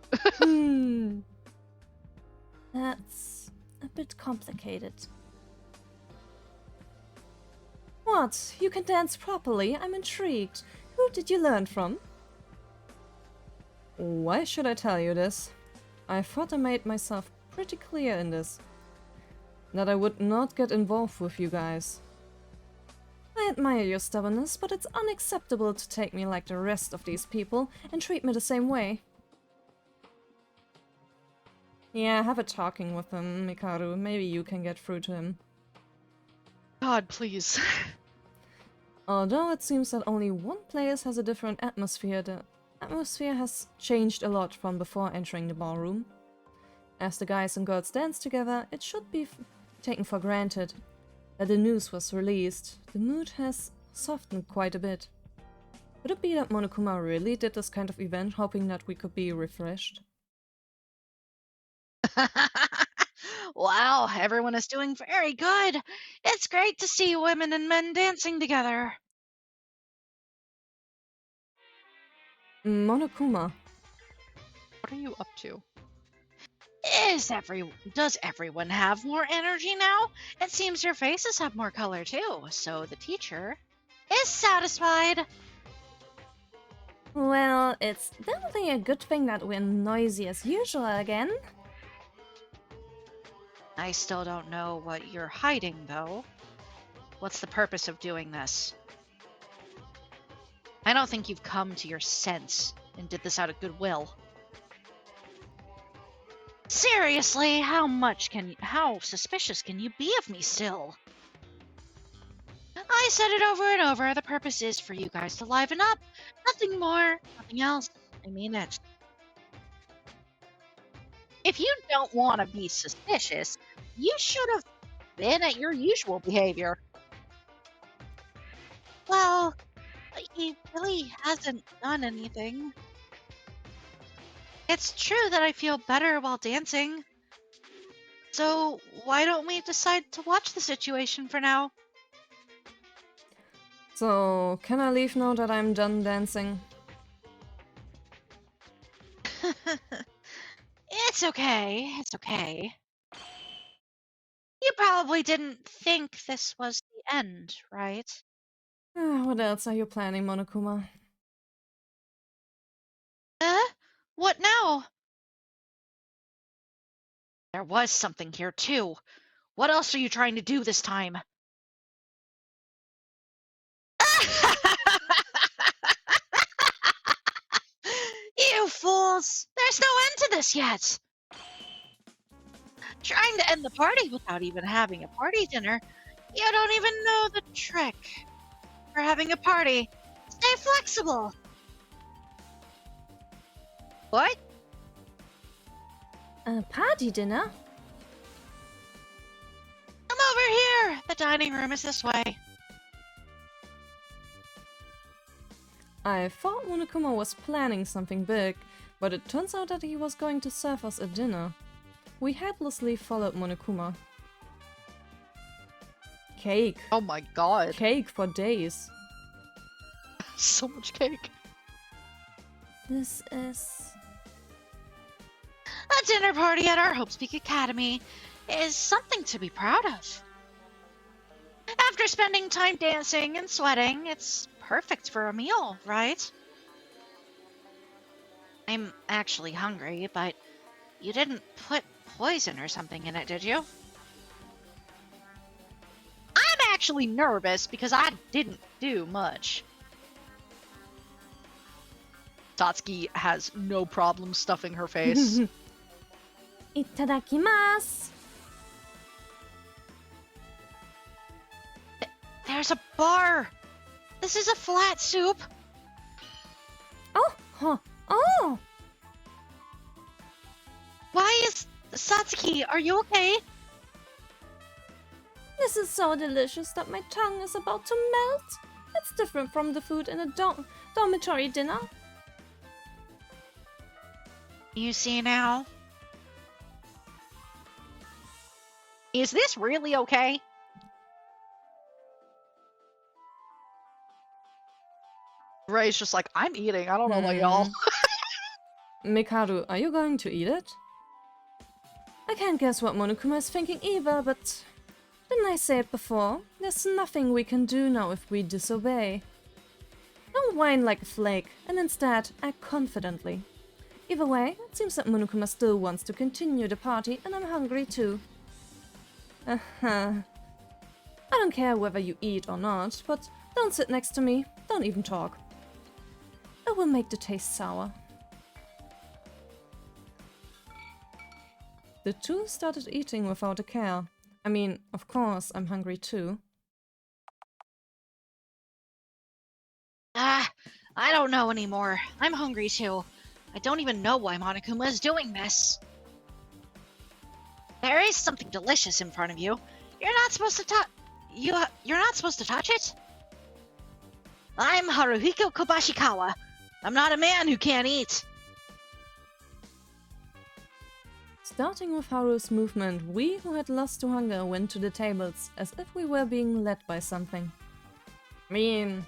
That's a bit complicated. What? You can dance properly? I'm intrigued. Who did you learn from? Why should I tell you this? I thought I made myself pretty clear in this. That I would not get involved with you guys. I admire your stubbornness, but it's unacceptable to take me like the rest of these people and treat me the same way. Yeah, have a talking with him, Mikaru. Maybe you can get through to him. God, please. Although it seems that only one place has a different atmosphere, the atmosphere has changed a lot from before entering the ballroom. As the guys and girls dance together, it should be taken for granted that the news was released. The mood has softened quite a bit. Could it be that Monokuma really did this kind of event hoping that we could be refreshed? Wow, everyone is doing very good. It's great to see women and men dancing together. Monokuma. What are you up to? Does everyone have more energy now? It seems your faces have more color too, so the teacher is satisfied. Well, it's definitely a good thing that we're noisy as usual again. I still don't know what you're hiding, though. What's the purpose of doing this? I don't think you've come to your sense and did this out of goodwill. Seriously, how suspicious can you be of me still? I said it over and over, the purpose is for you guys to liven up. Nothing more, nothing else. I mean it. If you don't want to be suspicious, you should have been at your usual behavior. Well, he really hasn't done anything. It's true that I feel better while dancing. So why don't we decide to watch the situation for now? So, can I leave now that I'm done dancing? It's okay, it's okay. You probably didn't think this was the end, right? What else are you planning, Monokuma? What now? There was something here too. What else are you trying to do this time? You fools! There's no end to this yet! Trying to end the party without even having a party dinner. You don't even know the trick. For having a party, stay flexible. What? A party dinner? Come over here! The dining room is this way. I thought Monokuma was planning something big, but it turns out that he was going to serve us a dinner. We helplessly followed Monokuma. Cake. Oh my god. Cake for days. So much cake. This is... A dinner party at our Hopespeak Academy is something to be proud of. After spending time dancing and sweating, it's perfect for a meal, right? I'm actually hungry, but you didn't put poison or something in it, did you? I'm actually nervous because I didn't do much. Satsuki has no problem stuffing her face. Itadakimasu! There's a bar! This is a flat soup! Oh! Huh. Oh! Why is... Satsuki, are you okay? This is so delicious that my tongue is about to melt. It's different from the food in a dormitory dinner. You see now? Is this really okay? Ray's just like, I'm eating. I don't know about y'all. Mikaru, are you going to eat it? I can't guess what Monokuma is thinking either, but... Didn't I say it before? There's nothing we can do now if we disobey. Don't whine like a flake, and instead act confidently. Either way, it seems that Monokuma still wants to continue the party, and I'm hungry too. I don't care whether you eat or not, but don't sit next to me, don't even talk. It will make the taste sour. The two started eating without a care. I mean, of course, I'm hungry too. don't know anymore. I'm hungry too. I don't even know why Monokuma is doing this. There is something delicious in front of you. You're not supposed to touch. You're not supposed to touch it. I'm Haruhiko Kobashikawa. I'm not a man who can't eat. Starting with Haru's movement, we who had lost to hunger went to the tables, as if we were being led by something. I mean,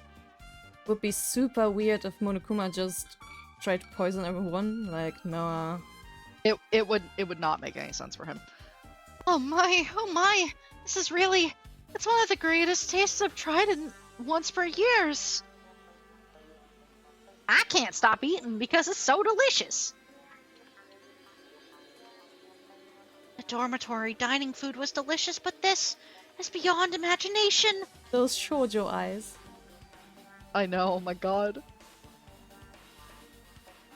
would be super weird if Monokuma just tried to poison everyone, like, no. It would not make any sense for him. Oh my, this is really... It's one of the greatest tastes I've tried in once for years. I can't stop eating because it's so delicious. The dormitory dining food was delicious, but this is beyond imagination. Those shoujo eyes. I know, oh my god.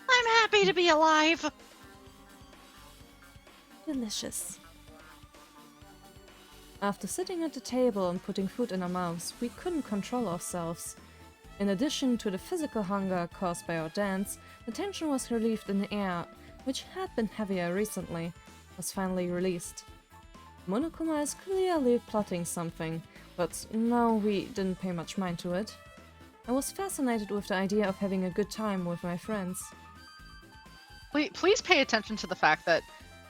I'm happy to be alive. Delicious. After sitting at the table and putting food in our mouths, we couldn't control ourselves. In addition to the physical hunger caused by our dance, the tension was relieved in the air, which had been heavier recently, was finally released. Monokuma is clearly plotting something, but no, we didn't pay much mind to it. I was fascinated with the idea of having a good time with my friends. Please pay attention to the fact that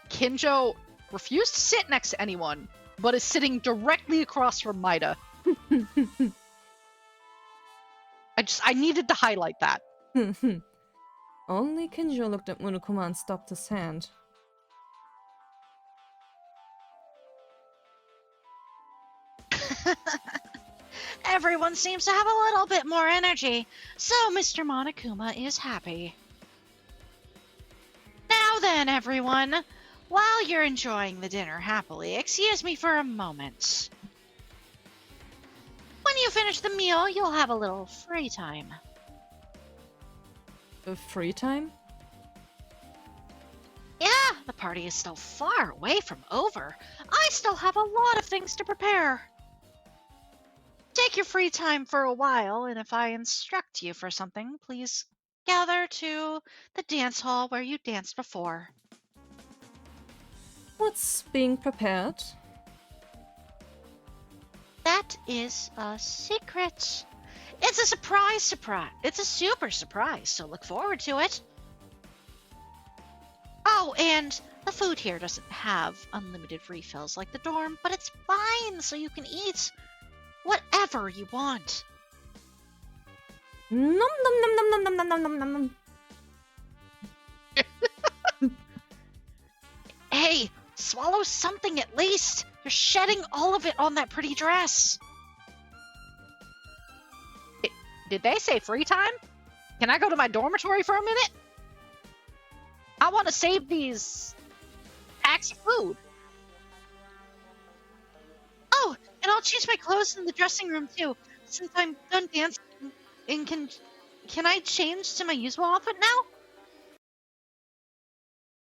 Kinjo refused to sit next to anyone, but is sitting directly across from Maida. I needed to highlight that. Only Kinjo looked at Monokuma and stopped his hand. Everyone seems to have a little bit more energy, so Mr. Monokuma is happy. Now then, everyone, while you're enjoying the dinner happily, excuse me for a moment. When you finish the meal, you'll have a little free time. Free time? Yeah, the party is still far away from over. I still have a lot of things to prepare. Take your free time for a while, and if I instruct you for something, please gather to the dance hall where you danced before. What's being prepared? That is a secret. It's a surprise. It's a super surprise, so look forward to it. Oh, and the food here doesn't have unlimited refills like the dorm, but it's fine, so you can eat whatever you want. Nom nom nom nom nom nom nom nom nom nom. Hey, swallow something at least. You're shedding all of it on that pretty dress. Did they say free time? Can I go to my dormitory for a minute? I want to save these packs of food. Oh, and I'll change my clothes in the dressing room too, since I'm done dancing. And can I change to my usual outfit now?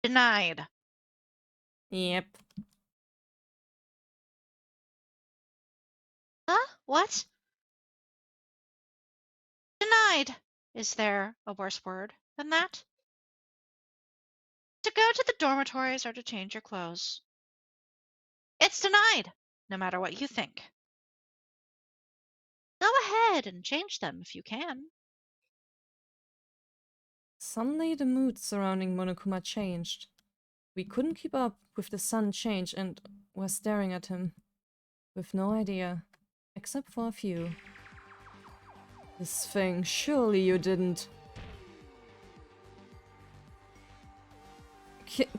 Denied. Yep. Huh? What? Denied. Is there a worse word than that? To go to the dormitories or to change your clothes. It's denied, no matter what you think. Go ahead and change them if you can. Suddenly the mood surrounding Monokuma changed. We couldn't keep up with the sudden change and were staring at him, with no idea, except for a few. This thing, surely you didn't.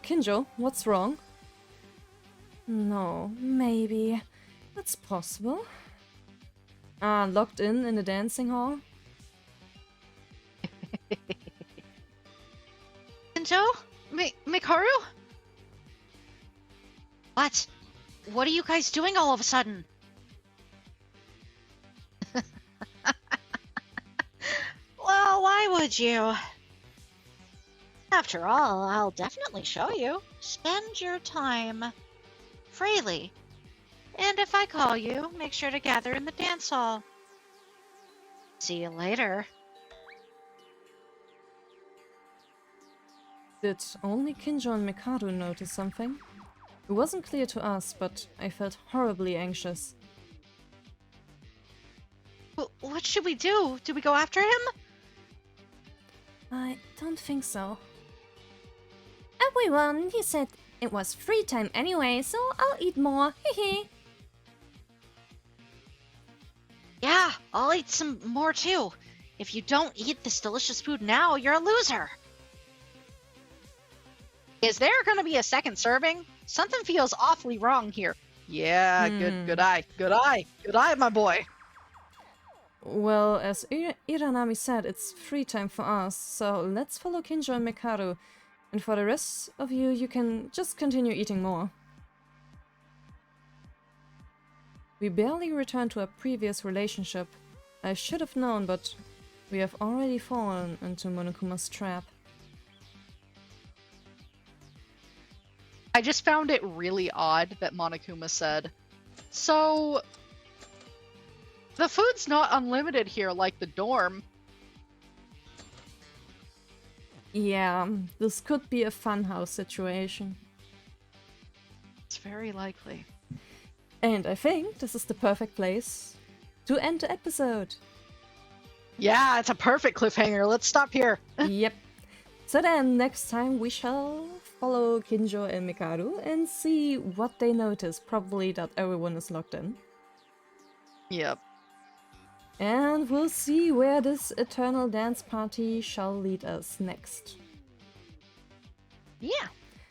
Kinjo, what's wrong? No, maybe. That's possible. Ah, locked in the dancing hall? Kinjo? Mikaru? What? What are you guys doing all of a sudden? Well, why would you? After all, I'll definitely show you. Spend your time freely. And if I call you, make sure to gather in the dance hall. See you later. Did only Kinjo and Mikado notice something? It wasn't clear to us, but I felt horribly anxious. What should we do? Do we go after him? I don't think so. Everyone, he said it was free time anyway, so I'll eat more. Hehe. Yeah, I'll eat some more too. If you don't eat this delicious food now, you're a loser. Is there gonna be a second serving? Something feels awfully wrong here. Yeah, good eye, my boy. Well, as Iranami said, it's free time for us, so let's follow Kinjo and Mikado. And for the rest of you, you can just continue eating more. We barely returned to our previous relationship. I should have known, but we have already fallen into Monokuma's trap. I just found it really odd that Monokuma said, so the food's not unlimited here like the dorm. Yeah, this could be a funhouse situation. It's very likely. And I think this is the perfect place to end the episode. Yeah, it's a perfect cliffhanger. Let's stop here. Yep. So then, next time we shall follow Kinjo and Mikado and see what they notice. Probably that everyone is locked in. Yep. And we'll see where this eternal dance party shall lead us next. Yeah.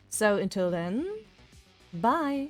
So until then, bye!